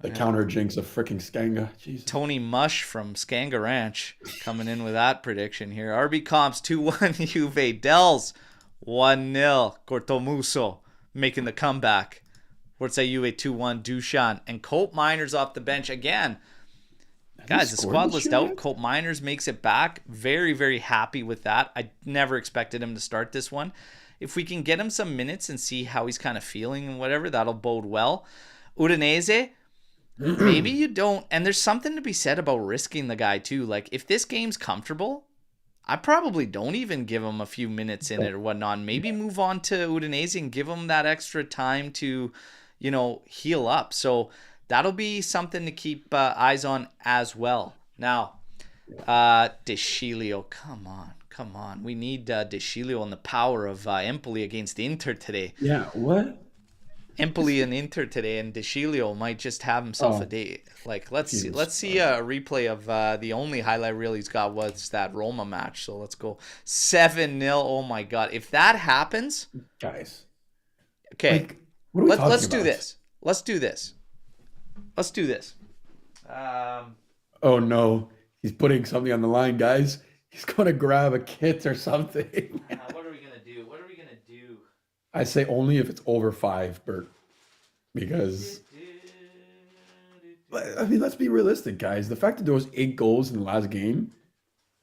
The counter jinx of freaking Skanga. Jesus. Tony Mush from Skanga Ranch coming in with that prediction here. RB Comps 2-1 Juve. Dells 1-0. Cortomuso making the comeback. Forza Juve 2-1 Dushan. And Colt Miners off the bench again. Guys, the squad list out. Colt Miners makes it back. Very, very happy with that. I never expected him to start this one. If we can get him some minutes and see how he's kind of feeling and whatever, that'll bode well. Udinese, maybe you don't. And there's something to be said about risking the guy too. Like, if this game's comfortable, I probably don't even give him a few minutes in it or whatnot. Maybe move on to Udinese and give him that extra time to, heal up. So that'll be something to keep eyes on as well. Now, Deschilio, come on. We need Deschilio and the power of Empoli against Inter today. Yeah, what? Empoli and Inter today, and Deschilio might just have himself a day. Like, let's see a replay of the only highlight reel he's got was that Roma match. So let's go 7-0. Oh my God, if that happens, guys. Okay, like, what are we let's talking do about? this. Let's do this. Oh no, he's putting something on the line, guys. He's gonna grab a kit or something. What are we gonna do? I say only if it's over 5, Bert. Because I mean, let's be realistic, guys. The fact that there was 8 goals in the last game,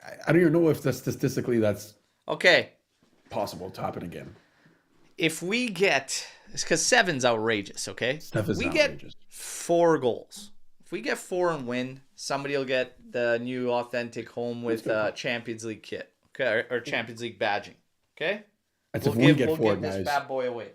I don't even know if that's statistically that's okay possible to happen again. If we get, it's because 7's outrageous, okay? We get 4 goals. If we get 4 and win, somebody will get the new authentic home with Champions League kit, okay, or Champions League badging, okay? We'll give this bad boy away.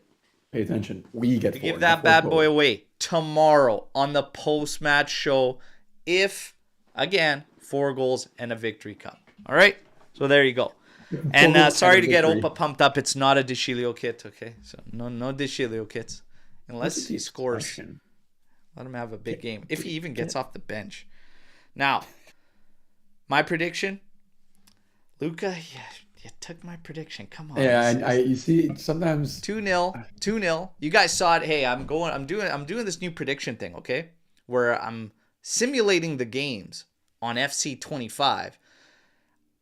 Pay attention. We get 4. Give that bad boy away tomorrow on the post-match show if Again, 4 goals and a victory cup. All right? So there you go. Four And goals sorry and to a get victory. Opa pumped up. It's not a DeCilio kit, okay? So no DeCilio kits. What's Unless the he scores, expression? let him have a big Get, game. If he even gets get. off the bench. Now, my prediction, Luca, you took my prediction. Come on. Yeah, This I is you see sometimes 2-0. 2-0. You guys saw it. Hey, I'm doing this new prediction thing, okay? Where I'm simulating the games on FC 25.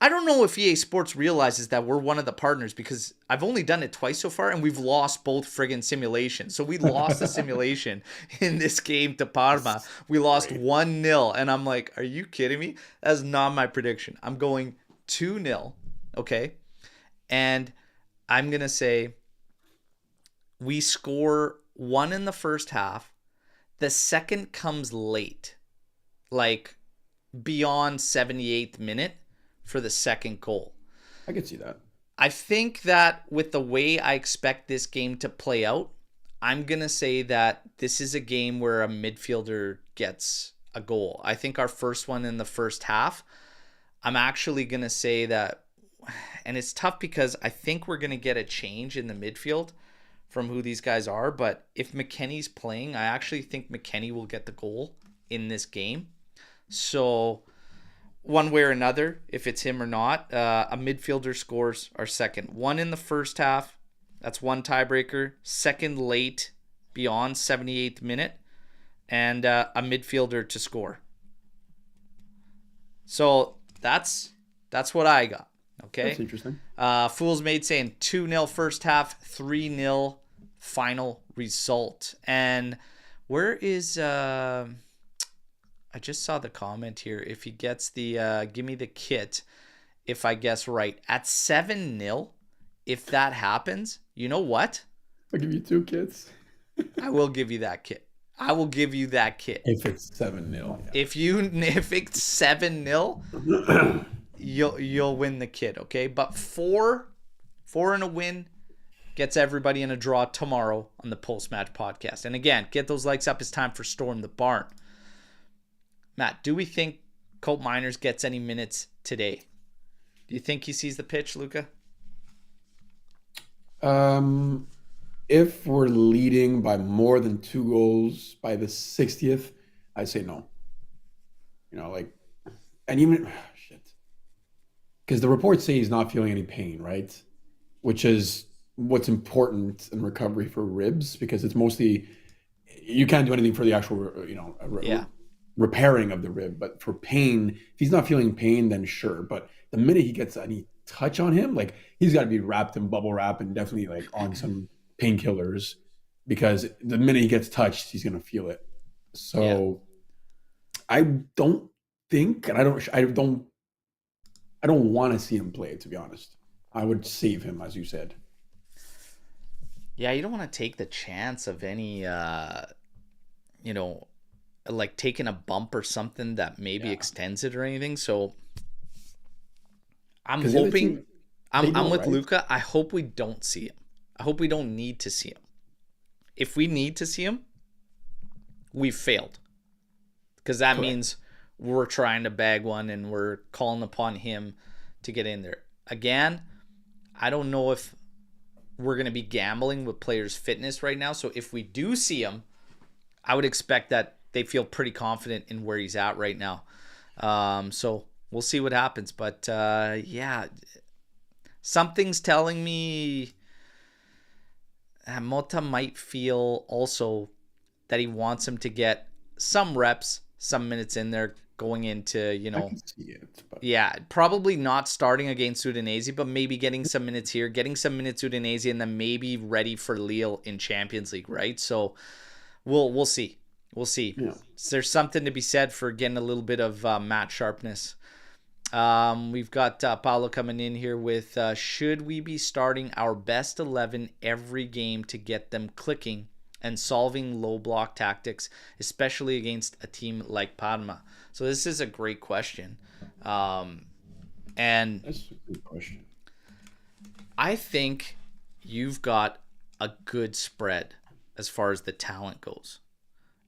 I don't know if EA Sports realizes that we're one of the partners because I've only done it twice so far and we've lost both friggin' simulations. So we lost the simulation in this game to Parma. We lost great. 1-0. And I'm like, are you kidding me? That's not my prediction. I'm going 2-0. Okay. And I'm going to say we score 1 in the first half. The second comes late, like beyond 78th minute for the second goal. I could see that. I think that with the way I expect this game to play out, I'm going to say that this is a game where a midfielder gets a goal. I think our first one in the first half, I'm actually going to say that, and it's tough because I think we're going to get a change in the midfield from who these guys are, but if McKennie's playing, I actually think McKennie will get the goal in this game. So one way or another, if it's him or not, a midfielder scores our second. 1 in the first half, that's 1 tiebreaker. Second late, beyond 78th minute, and a midfielder to score. So that's what I got. Okay. That's interesting. Fool's Made saying 2-0 first half, 3-0 final result. And where is I just saw the comment here. If he gets the give me the kit, if I guess right. At 7-0, if that happens, you know what? I'll give you 2 kids. I will give you that kit. I will give you that kit. If it's 7-0. Yeah. If it's 7-0, you'll win the kit, okay? But 4 in a win gets everybody in a draw tomorrow on the post-match podcast. And again, get those likes up. It's time for Storm the Barn. Matt, do we think Colt Miners gets any minutes today? Do you think he sees the pitch, Luca? If we're leading by more than 2 goals by the 60th, I say no. And even shit, because the reports say he's not feeling any pain, right? Which is what's important in recovery for ribs, because it's mostly you can't do anything for the actual, Yeah. repairing of the rib, but for pain, if he's not feeling pain, then sure. But the minute he gets any touch on him, like he's got to be wrapped in bubble wrap and definitely like on some painkillers, because the minute he gets touched, he's gonna feel it. So I don't think, and I don't want to see him play, to be honest. I would save him, as you said. Yeah, you don't want to take the chance of any, like taking a bump or something that maybe extends it or anything. So I'm 'Cause the other hoping, team, I'm know, with right? Luca. I hope we don't see him. I hope we don't need to see him. If we need to see him, we've failed. Because that Correct. means we're trying to bag one and we're calling upon him to get in there. Again, I don't know if we're going to be gambling with players' fitness right now. So if we do see him, I would expect that they feel pretty confident in where he's at right now. So we'll see what happens. But yeah, something's telling me Mota might feel also that he wants him to get some reps, some minutes in there going into, I can see it, but yeah, probably not starting against Udinese, but maybe getting some minutes here, getting some minutes Udinese, and then maybe ready for Lille in Champions League, right? So we'll see. We'll see. yeah. There's something to be said for getting a little bit of match sharpness. We've got Paolo coming in here with, should we be starting our best 11 every game to get them clicking and solving low block tactics, especially against a team like Parma? So this is a great question. And That's a good question. I think you've got a good spread as far as the talent goes.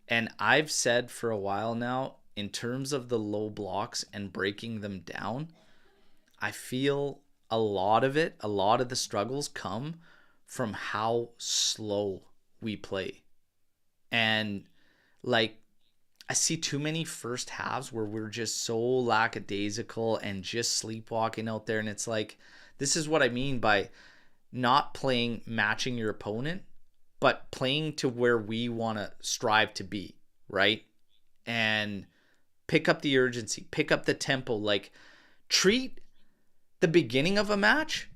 And I've said for a while now, in terms of the low blocks and breaking them down, I feel a lot of the struggles come from how slow we play. And like, I see too many first halves where we're just so lackadaisical and just sleepwalking out there. And it's like, this is what I mean by not playing matching your opponent, but playing to where we want to strive to be, right? And pick up the urgency, pick up the tempo, like treat the beginning of a match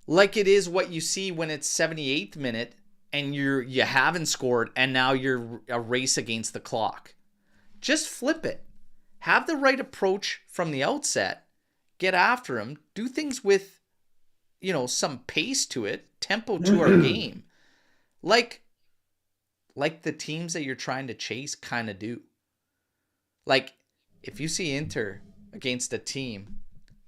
like it is what you see when it's 78th minute and you haven't scored and now you're a race against the clock. Just flip it. Have the right approach from the outset. Get after them. Do things with, some pace to it, tempo to our game. Like the teams that you're trying to chase kind of do. Like, if you see Inter against a team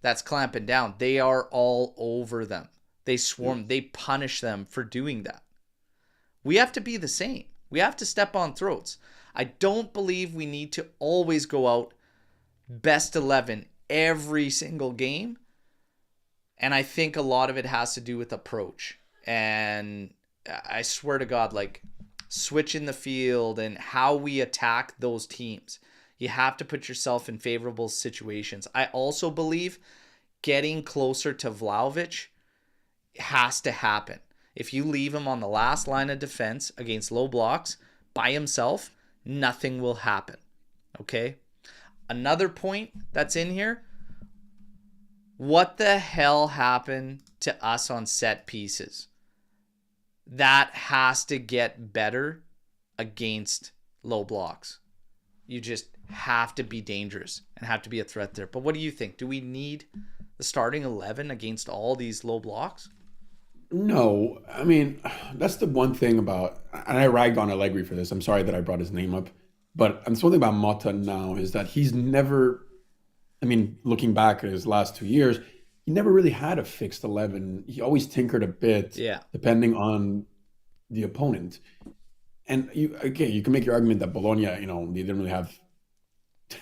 that's clamping down, they are all over them. They swarm, they punish them for doing that. We have to be the same. We have to step on throats. I don't believe we need to always go out best 11 every single game. And I think a lot of it has to do with approach. And I swear to God, like, switch in the field and how we attack those teams. You have to put yourself in favorable situations. I also believe getting closer to Vlahovic has to happen. If you leave him on the last line of defense against low blocks by himself, nothing will happen. Okay? Another point that's in here. What the hell happened to us on set pieces? That has to get better against low blocks. You just have to be dangerous and have to be a threat there. But what do you think? Do we need the starting 11 against all these low blocks? No, I mean, that's the one thing about, and I ragged on Allegri for this. I'm sorry that I brought his name up, but the one thing about Motta now is that he's never, I mean, looking back at his last 2 years, he never really had a fixed 11. He always tinkered a bit, depending on the opponent. And you can make your argument that Bologna, they didn't really have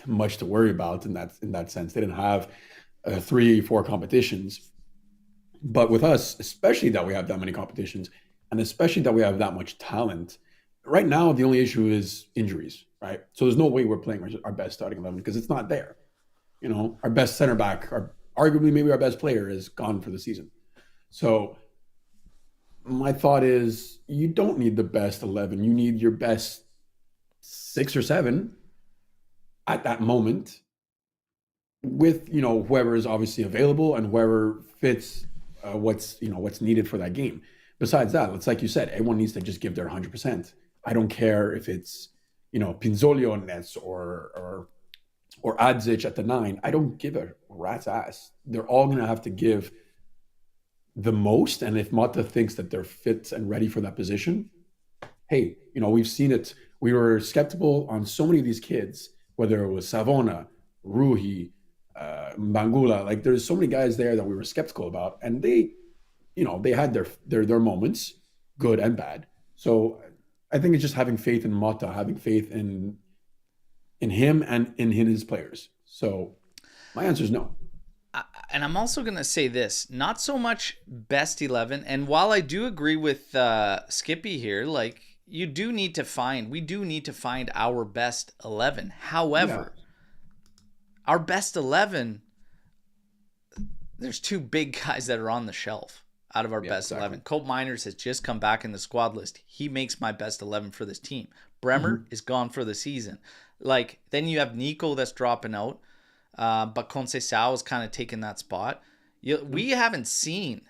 much to worry about in that sense. They didn't have 3-4 competitions. But with us, especially that we have that many competitions, and especially that we have that much talent, right now the only issue is injuries, right? So there's no way we're playing our best starting 11 because it's not there. Our best center back, arguably maybe our best player, is gone for the season. So my thought is you don't need the best 11. You need your best 6 or 7 at that moment with, whoever is obviously available and whoever fits what's needed for that game. Besides that, it's like you said, everyone needs to just give their 100%. I don't care if it's, Pinzolio on nets or Adzic at the 9. I don't give a rat's ass. They're all going to have to give the most. And if Motta thinks that they're fit and ready for that position, hey, we've seen it. We were skeptical on so many of these kids, whether it was Savona, Ruhi, Bangula. Like, there's so many guys there that we were skeptical about, and they had their moments, good and bad. So I think it's just having faith in Motta, having faith in him and in his players. So my answer is no. And I'm also going to say this, not so much best 11. And while I do agree with Skippy here, like, we do need to find our best 11. However, our best 11, there's 2 big guys that are on the shelf out of our best 11. Cope Miners has just come back in the squad list. He makes my best 11 for this team. Bremer is gone for the season. Like, then you have Nico that's dropping out, but Conceição is kind of taking that spot. We haven't seen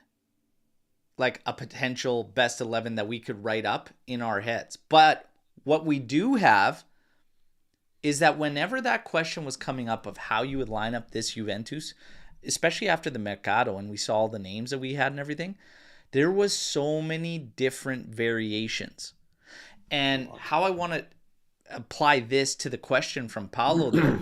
like a potential best 11 that we could write up in our heads. But what we do have is that whenever that question was coming up of how you would line up this Juventus, especially after the Mercato and we saw all the names that we had and everything, there was so many different variations. And how I want to apply this to the question from Paulo there,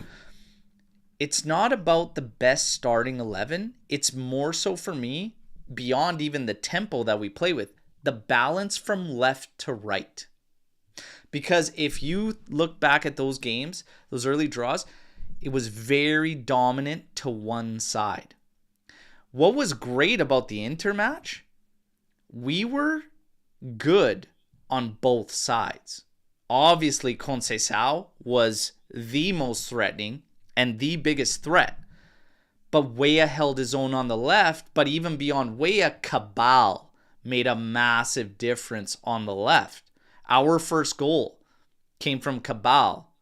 it's not about the best starting 11. It's more so for me, beyond even the tempo that we play with, the balance from left to right. Because if you look back at those games, those early draws, it was very dominant to one side. What was great about the Inter match? We were good on both sides. Obviously, Conceição was the most threatening and the biggest threat. But Weah held his own on the left. But even beyond Weah, Cabal made a massive difference on the left. Our first goal came from Cabal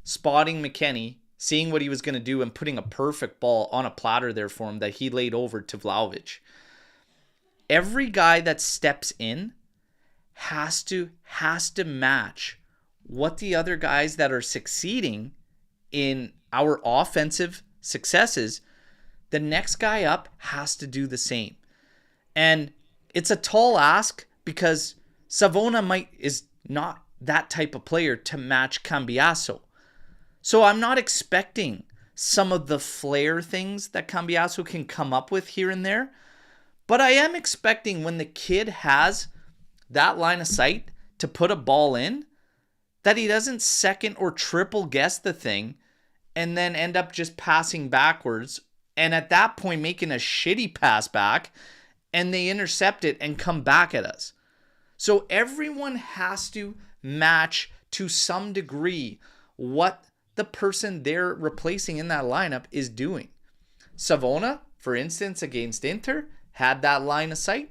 spotting McKennie, seeing what he was going to do, and putting a perfect ball on a platter there for him that he laid over to Vlahovic. Every guy that steps in has to match what the other guys that are succeeding in our offensive successes. The next guy up has to do the same. And it's a tall ask because Savona is not that type of player to match Cambiasso. So I'm not expecting some of the flair things that Cambiasso can come up with here and there. But I am expecting when the kid has that line of sight to put a ball in, that he doesn't second or triple guess the thing and then end up just passing backwards. And at that point, making a shitty pass back and they intercept it and come back at us. So everyone has to match to some degree what the person they're replacing in that lineup is doing. Savona, for instance, against Inter, had that line of sight,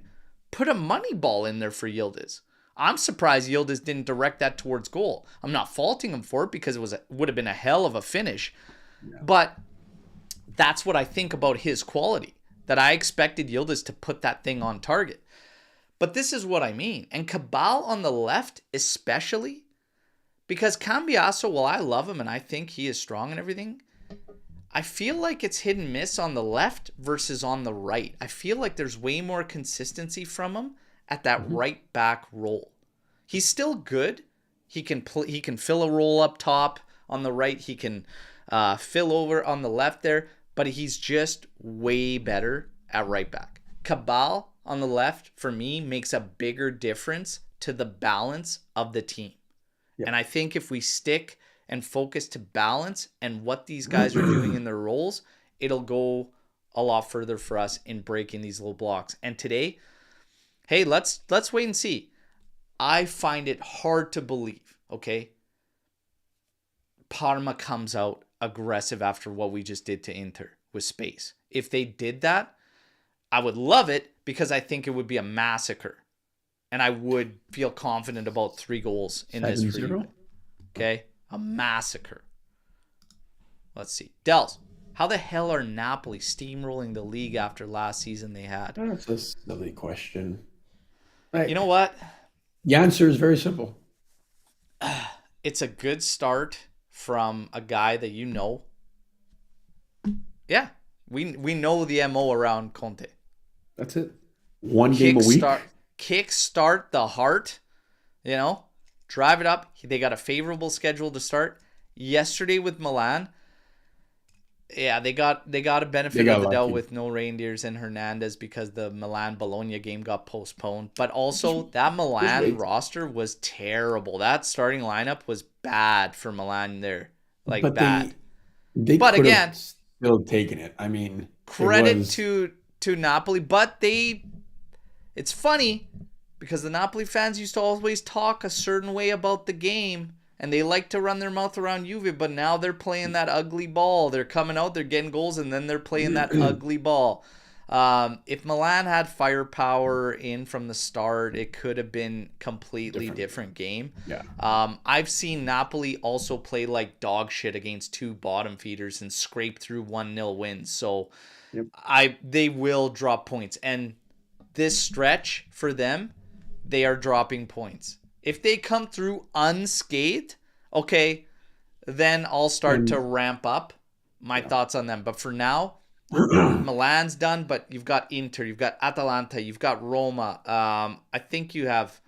put a money ball in there for Yildiz. I'm surprised Yildiz didn't direct that towards goal. I'm not faulting him for it because it would have been a hell of a finish. Yeah. But that's what I think about his quality, that I expected Yildiz to put that thing on target. But this is what I mean. And Cabal on the left especially, because Cambiasso, while I love him and I think he is strong and everything, I feel like it's hit and miss on the left versus on the right. I feel like there's way more consistency from him at that right back role. He's still good. He can fill a role up top on the right. He can fill over on the left there, but he's just way better at right back. Cabal on the left, for me, makes a bigger difference to the balance of the team. Yeah. And I think if we stick and focus to balance and what these guys are doing in their roles, it'll go a lot further for us in breaking these little blocks. And today, hey, let's wait and see. I find it hard to believe, okay? Parma comes out aggressive after what we just did to Inter with space. If they did that, I would love it because I think it would be a massacre. And I would feel confident about 3 goals in this for okay? A massacre. Let's see. Dels, how the hell are Napoli steamrolling the league after last season they had? That's a silly question. You know what? The answer is very simple. It's a good start from a guy that you know. Yeah. We know the MO around Conte. That's it. One game a week. Kickstart the heart, drive it up. They got a favorable schedule to start. Yesterday with Milan, yeah, they got a benefit of the doubt with no Reindeers and Hernandez because the Milan-Bologna game got postponed. But also, that Milan roster was terrible. That starting lineup was bad for Milan there. But bad. They but again, still taking it. I mean, credit to Napoli, but it's funny because the Napoli fans used to always talk a certain way about the game and they like to run their mouth around Juve, but now they're playing that ugly ball. They're coming out, they're getting goals, and then they're playing that ugly ball. If Milan had firepower in from the start, it could have been completely different game. Yeah. I've seen Napoli also play like dog shit against 2 bottom feeders and scrape through 1-0 wins. So they will drop points. And this stretch for them, they are dropping points. If they come through unscathed, okay, then I'll start to ramp up my thoughts on them. But for now, Milan's done, but you've got Inter, you've got Atalanta, you've got Roma. I think you have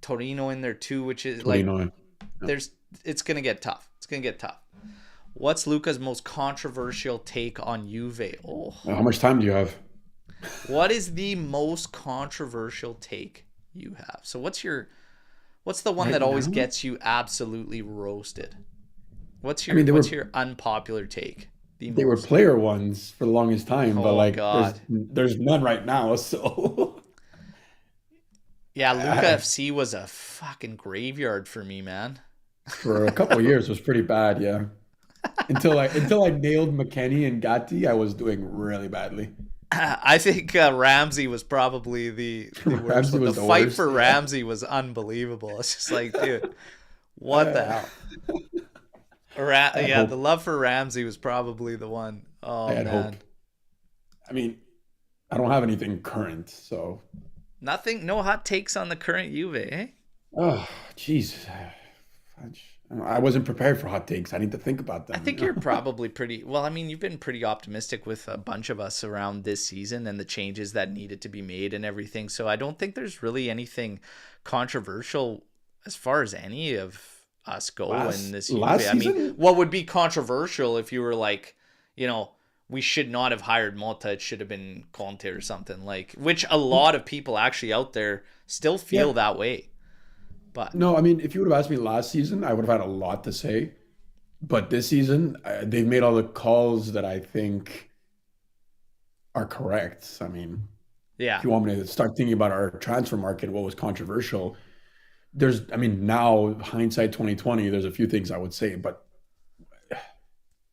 Torino in there too, which is it's going to get tough. It's going to get tough. What's Luca's most controversial take on Juve? Oh. How much time do you have? What is the most controversial take you have? So what's your What's the one Right that always now, gets you absolutely roasted? What's I mean, your what's your unpopular take the they were most? player ones for the longest time, but Oh like God. there's none right now. So Yeah, Luca I, FC was a fucking graveyard for me, man. for a couple of years was pretty bad, yeah. Until I nailed McKennie and Gatti, I was doing really badly. I think Ramsey was probably the worst Ramsey one. The was the fight worst, for yeah. Ramsey was unbelievable. It's just like, dude, what the Uh, hell? I had Yeah, the hope. love for Ramsey was probably the one. I Oh had hope. man, I mean, I don't have anything current, so nothing, no hot takes on the current Juve, eh? oh, jeez. I wasn't prepared for hot takes. I need to think about I them, you think you're know? probably pretty well. I mean, you've been pretty optimistic with a bunch of us around this season and the changes that needed to be made and everything. So I don't think there's really anything controversial as far as any of us go in Last this Juve. last I mean, season? what would be controversial if you were like, you know, we should not have hired Mota. It should have been Conte or something like, which a lot of people actually out there still Yeah. feel that way. But No, I mean, if you would have asked me last season, I would have had a lot to say. But this season, they've made all the calls that I think are correct. I mean, if yeah, you want me to start thinking about our transfer market, what was controversial, I mean, now hindsight 2020, there's a few things I would say, but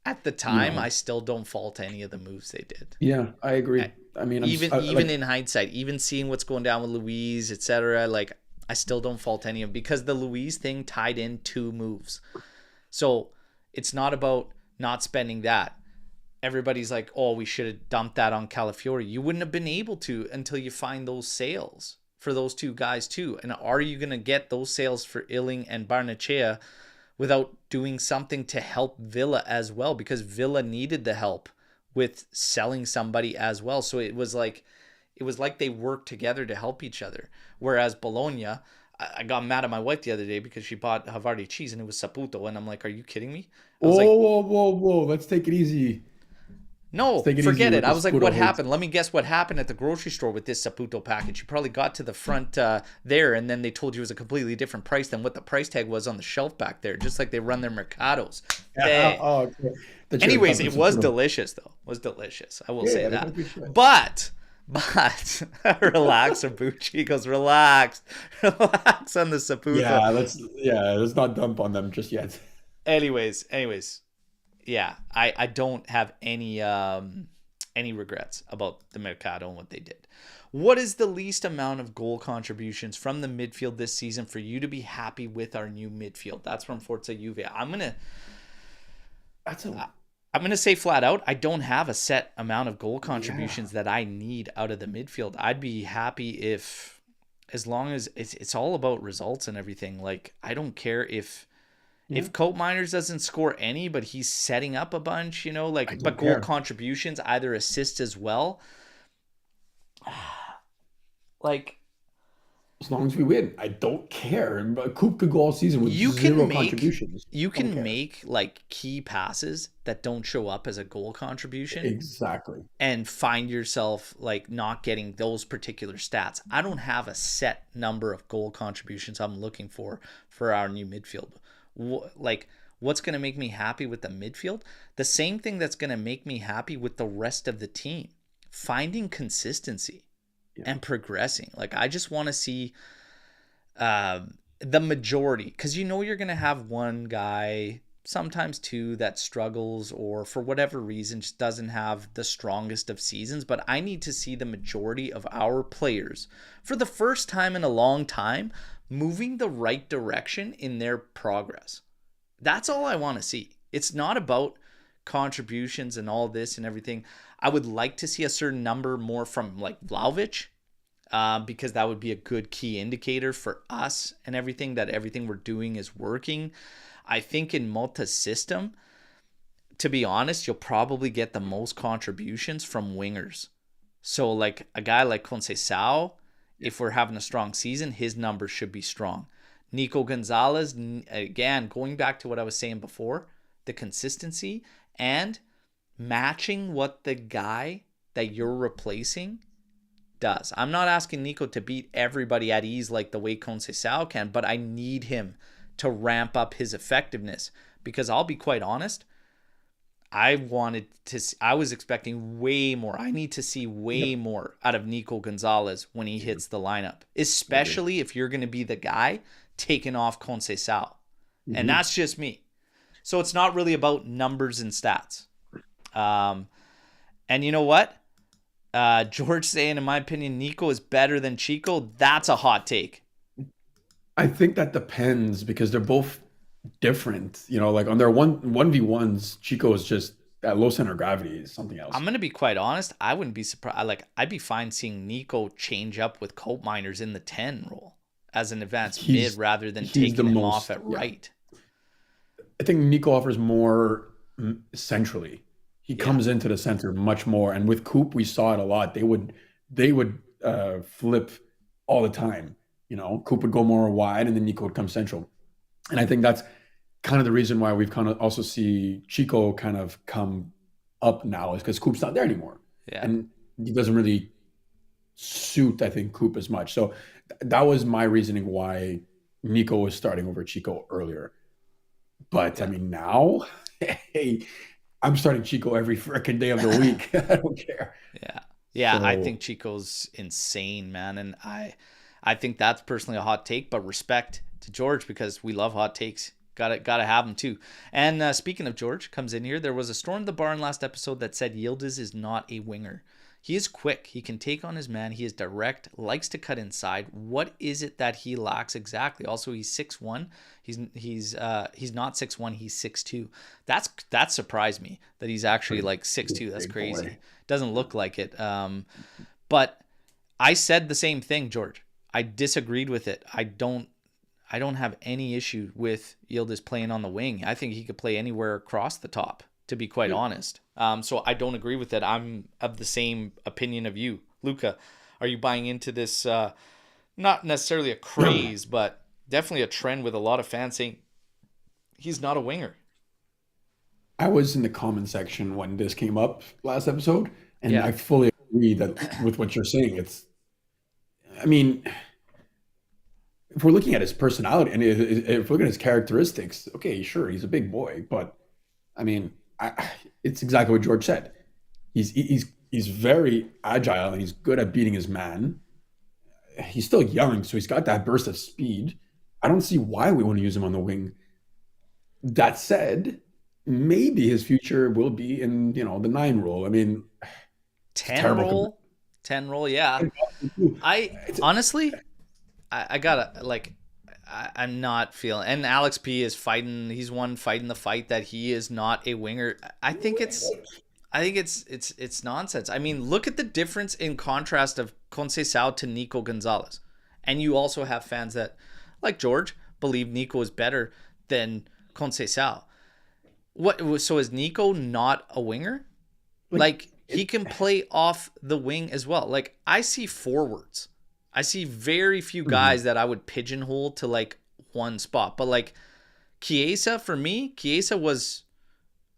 at the you time, I know, still don't fault any of the moves they did. yeah, I agree. I mean, Even like, in hindsight, even seeing what's going down with Louise, etc., like I still don't fault any of them because the Louise thing tied in two moves. So it's not about not spending that. Everybody's like, oh, we should have dumped that on Calafiori. You wouldn't have been able to until you find those sales for those two guys too. And are you going to get those sales for Illing and Barnechea without doing something to help Villa as well? Because Villa needed the help with selling somebody as well. So it was like they worked together to help each other. Whereas Bologna, I got mad at my wife the other day because she bought Havarti cheese and it was Saputo. And I'm like, are you kidding me? I was whoa, like, whoa, whoa, whoa, let's take it easy. Let's no, take it easy forget it. with I the was like, Sputo what hate. happened? Let me guess what happened at the grocery store with this Saputo package. You probably got to the front there, and then they told you it was a completely different price than what the price tag was on the shelf back there, just like they run their Mercados. Yeah, Hey. oh, okay. The cherry Anyways, top it of was Saputo. delicious, though. It was delicious. I will say Yeah, they that. got good shit. But, relax, Abuchi goes, relax. Relax on the Saputo. Let's not dump on them just yet. Anyways, yeah, I don't have any regrets about the Mercado and what they did. What is the least amount of goal contributions from the midfield this season for you to be happy with our new midfield? That's from Forza Juve. That's a I'm gonna say flat out, I don't have a set amount of goal yeah. contributions that I need out of the midfield. I'd be happy if, as long as it's all about results and everything. Like I don't care Yeah. if Cope Miners doesn't score any, but he's setting up a bunch, I but don't goal care. contributions, either assists as well. Like As long as we win, I don't care. But Coop could go all season with you zero can make contributions. you Don't can care. make like key passes that don't show up as a goal contribution Exactly. and find yourself like not getting those particular stats. I don't have a set number of goal contributions I'm looking for our new midfield. Like what's going to make me happy with the midfield? The same thing that's going to make me happy with the rest of the team. Finding consistency Yeah. and progressing. Like I just want to see the majority, because you're going to have one guy, sometimes two, that struggles or for whatever reason just doesn't have the strongest of seasons. But I need to see the majority of our players for the first time in a long time moving the right direction in their progress. That's all I want to see. It's not about contributions and all this and everything. I would like to see a certain number more from like Vlahovic, because that would be a good key indicator for us and everything, that everything we're doing is working. I think in Mota's system, to be honest, you'll probably get the most contributions from wingers. So like a guy like Conceição, if we're having a strong season, his numbers should be strong. Nico Gonzalez, again, going back to what I was saying before, the consistency and matching what the guy that you're replacing does. I'm not asking Nico to beat everybody at ease like the way Conceição can, but I need him to ramp up his effectiveness, because I'll be quite honest, I was expecting way more. I need to see way more out of Nico Gonzalez when he hits the lineup, especially if you're going to be the guy taking off Conceição. And that's just me. So it's not really about numbers and stats. And you know what? George saying, in my opinion, Nico is better than Chico. That's a hot take. I think that depends because they're both different. You know, like on their 1v1s, Chico is just that low center of gravity is something else. I'm going to be quite honest. I wouldn't be surprised. Like, I'd be fine seeing Nico change up with Cope Miners in the 10 role as an advanced mid rather than taking him off at right. I think Nico offers more centrally. He comes into the center much more. And with Coop, we saw it a lot. They would flip all the time. You know, Coop would go more wide and then Nico would come central. And I think that's kind of the reason why we've kind of also see Chico kind of come up now, is because Coop's not there anymore. Yeah. And he doesn't really suit, I think, Coop as much. So that was my reasoning why Nico was starting over Chico earlier. But I mean, now, hey, I'm starting Chico every freaking day of the week. I don't care. Yeah. So, I think Chico's insane, man. And I think that's personally a hot take, but respect to George because we love hot takes. Gotta have them too. And speaking of George, comes in here. There was a storm in the barn last episode that said Yildiz is not a winger. He is quick. He can take on his man. He is direct, likes to cut inside. What is it that he lacks exactly? Also, he's 6'1". He's not 6'1", he's 6'2". That surprised me that he's actually like 6'2". That's crazy. Doesn't look like it. But I said the same thing, George. I disagreed with it. I don't have any issue with Yildiz playing on the wing. I think he could play anywhere across the top, to be quite honest. So I don't agree with it. I'm of the same opinion of you. Luca, are you buying into this, not necessarily a craze, but definitely a trend with a lot of fans saying he's not a winger? I was in the comment section when this came up last episode, and I fully agree that with what you're saying. I mean, if we're looking at his personality and if we're looking at his characteristics, okay, sure, he's a big boy, but I mean, it's exactly what George said. He's very agile and he's good at beating his man. He's still young, so he's got that burst of speed. I don't see why we want to use him on the wing. That said, maybe his future will be in, the 9 role. I mean, 10 role? 10 role, yeah. Honestly, I gotta, like, I'm not feeling, and Alex P is fighting, he's fighting the fight that he is not a winger. I think it's nonsense. I mean, look at the difference in contrast of Conceição to Nico Gonzalez. And you also have fans that, like George, believe Nico is better than Conceição. So is Nico not a winger? Like, he can play off the wing as well. Like, I see forwards. I see very few guys that I would pigeonhole to like one spot. But like Chiesa, for me, Chiesa was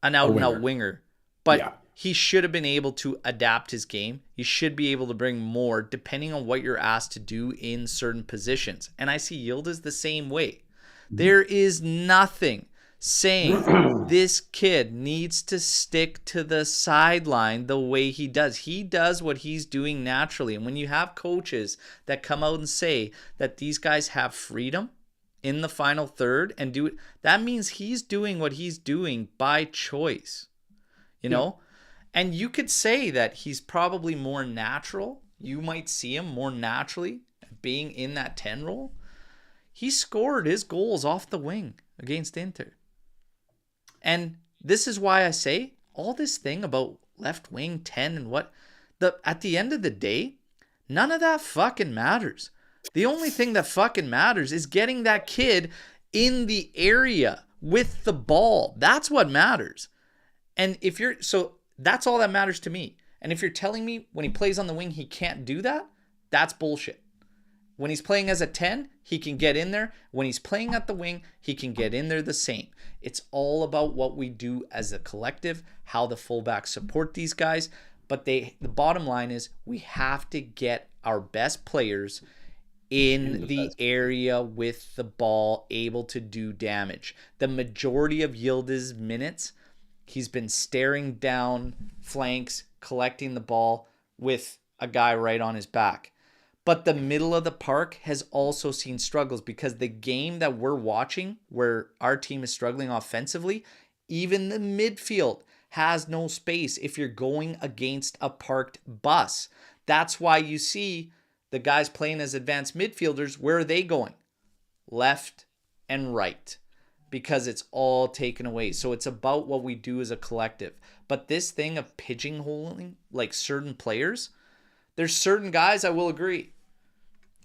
an out and out winger. But he should have been able to adapt his game. He should be able to bring more depending on what you're asked to do in certain positions. And I see Yildiz the same way. There is nothing saying this kid needs to stick to the sideline the way he does. He does what he's doing naturally. And when you have coaches that come out and say that these guys have freedom in the final third and do it, that means he's doing what he's doing by choice, know? And you could say that he's probably more natural. You might see him more naturally being in that 10 role. He scored his goals off the wing against Inter. And this is why I say all this thing about left wing 10 and at the end of the day, none of that fucking matters. The only thing that fucking matters is getting that kid in the area with the ball. That's what matters. And so that's all that matters to me. And if you're telling me when he plays on the wing, he can't do that, that's bullshit. When he's playing as a 10, he can get in there. When he's playing at the wing, he can get in there the same. It's all about what we do as a collective, how the fullbacks support these guys. But the bottom line is we have to get our best players in the area with the ball, able to do damage. The majority of Yildiz's minutes, he's been staring down flanks, collecting the ball with a guy right on his back. But the middle of the park has also seen struggles, because the game that we're watching, where our team is struggling offensively, even the midfield has no space if you're going against a parked bus. That's why you see the guys playing as advanced midfielders, where are they going? Left and right, because it's all taken away. So it's about what we do as a collective. But this thing of pigeonholing like certain players, there's certain guys I will agree.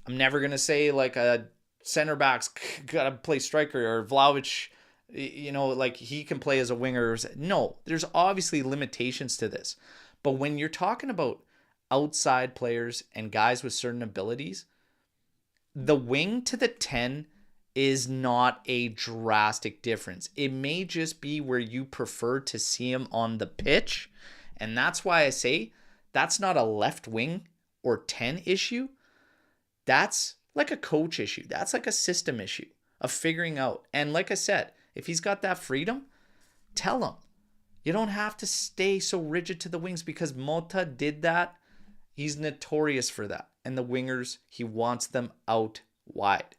I'm never going to say like a center back's got to play striker, or Vlahovic, like he can play as a winger. No, there's obviously limitations to this. But when you're talking about outside players and guys with certain abilities, the wing to the 10 is not a drastic difference. It may just be where you prefer to see him on the pitch. And that's why I say that's not a left wing or 10 issue. That's like a coach issue. That's like a system issue of figuring out. And like I said, if he's got that freedom, tell him. You don't have to stay so rigid to the wings, because Mota did that. He's notorious for that. And the wingers, he wants them out wide.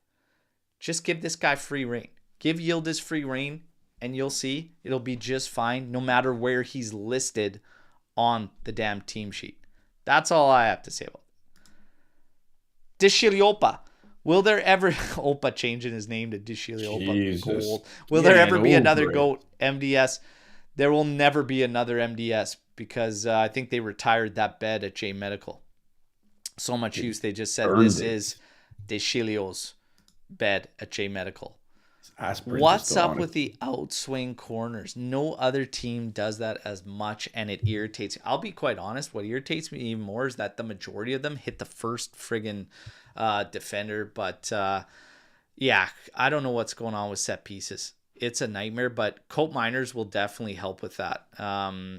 Just give this guy free rein. Give Yildiz free rein, and you'll see it'll be just fine, no matter where he's listed on the damn team sheet. That's all I have to say about it. Dishiliopa. Will there ever... Opa changing his name to Dishiliopa Gold. Will there ever be another GOAT MDS? There will never be another MDS, because I think they retired that bed at J Medical. So much use, they just said this is Deschilio's bed at J Medical. What's up with the outswing corners? No other team does that as much, and it irritates me. I'll be quite honest, what irritates me even more is that the majority of them hit the first friggin' defender. But yeah, I don't know what's going on with set pieces. It's a nightmare, but Colt Miners will definitely help with that.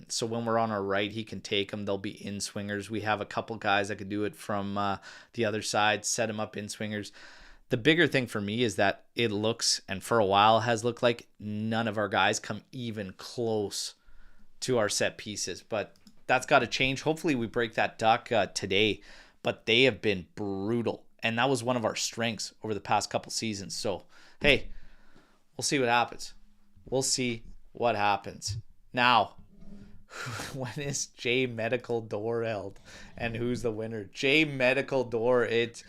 So when we're on our right, he can take them. They'll be in swingers. We have a couple guys that can do it from the other side, set them up in swingers. The bigger thing for me is that it looks, and for a while has looked like, none of our guys come even close to our set pieces. But that's got to change. Hopefully we break that duck today. But they have been brutal. And that was one of our strengths over the past couple seasons. So, hey, we'll see what happens. We'll see what happens. Now, when is J Medical Door held? And who's the winner? J Medical Door, it's...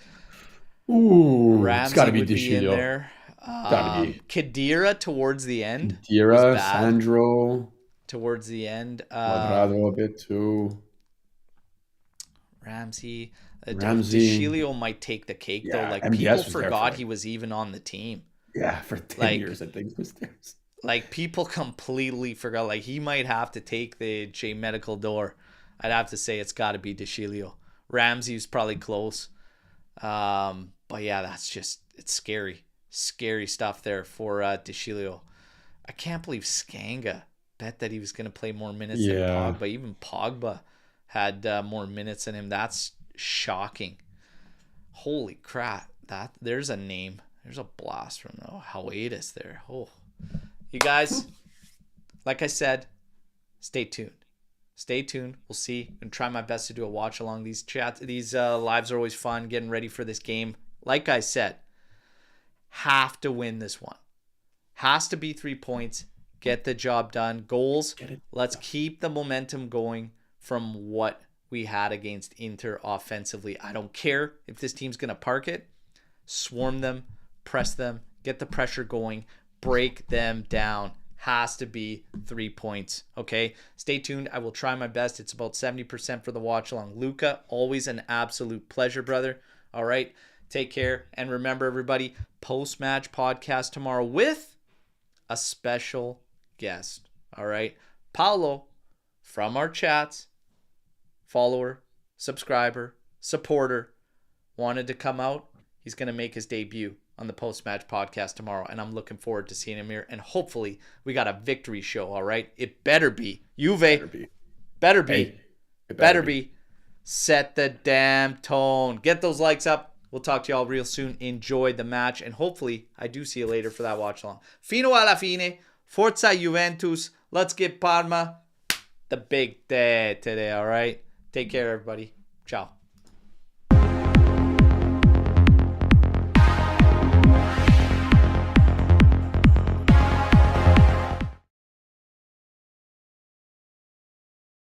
Ooh, Ramsey it's got to be would be in Dishilio. there. Gotta be. Kadira towards the end. Kadira, Sandro. Towards the end. Quadrado a bit too. Ramsey. Dishilio might take the cake, though. Like, MDS people forgot he was even on the team. Yeah, for 10 years, I think. Like, people completely forgot. Like, he might have to take the J Medical Door. I'd have to say it's got to be Dishilio. Ramsey's probably close. But yeah, that's just, it's scary. Scary stuff there for Dishilio. I can't believe Skanga bet that he was going to play more minutes than Pogba. Even Pogba had more minutes than him. That's shocking. Holy crap. There's a name. There's a blast from the hiatus there. Oh, you guys, like I said, stay tuned. Stay tuned. We'll see. And try my best to do a watch along. These chats. These lives are always fun. Getting ready for this game. Like I said, have to win this one. Has to be 3 points. Get the job done. Goals. Let's keep the momentum going from what we had against Inter offensively. I don't care if this team's going to park it. Swarm them. Press them. Get the pressure going. Break them down. Has to be 3 points. Okay, stay tuned. I will try my best. It's about 70% for the watch along. Luca, always an absolute pleasure, brother. All right, take care. And remember, everybody, post-match podcast tomorrow with a special guest. All right, Paolo from our chats, follower, subscriber, supporter, wanted to come out. He's going to make his debut on the post-match podcast tomorrow, and I'm looking forward to seeing him here, and hopefully we got a victory show. All right, it better be Juve. Better be. Hey, better be. Set the damn tone. Get those likes up. We'll talk to y'all real soon. Enjoy the match. And hopefully, I do see you later for that watch along. Fino alla fine. Forza Juventus. Let's get Parma the big day today, all right? Take care, everybody. Ciao.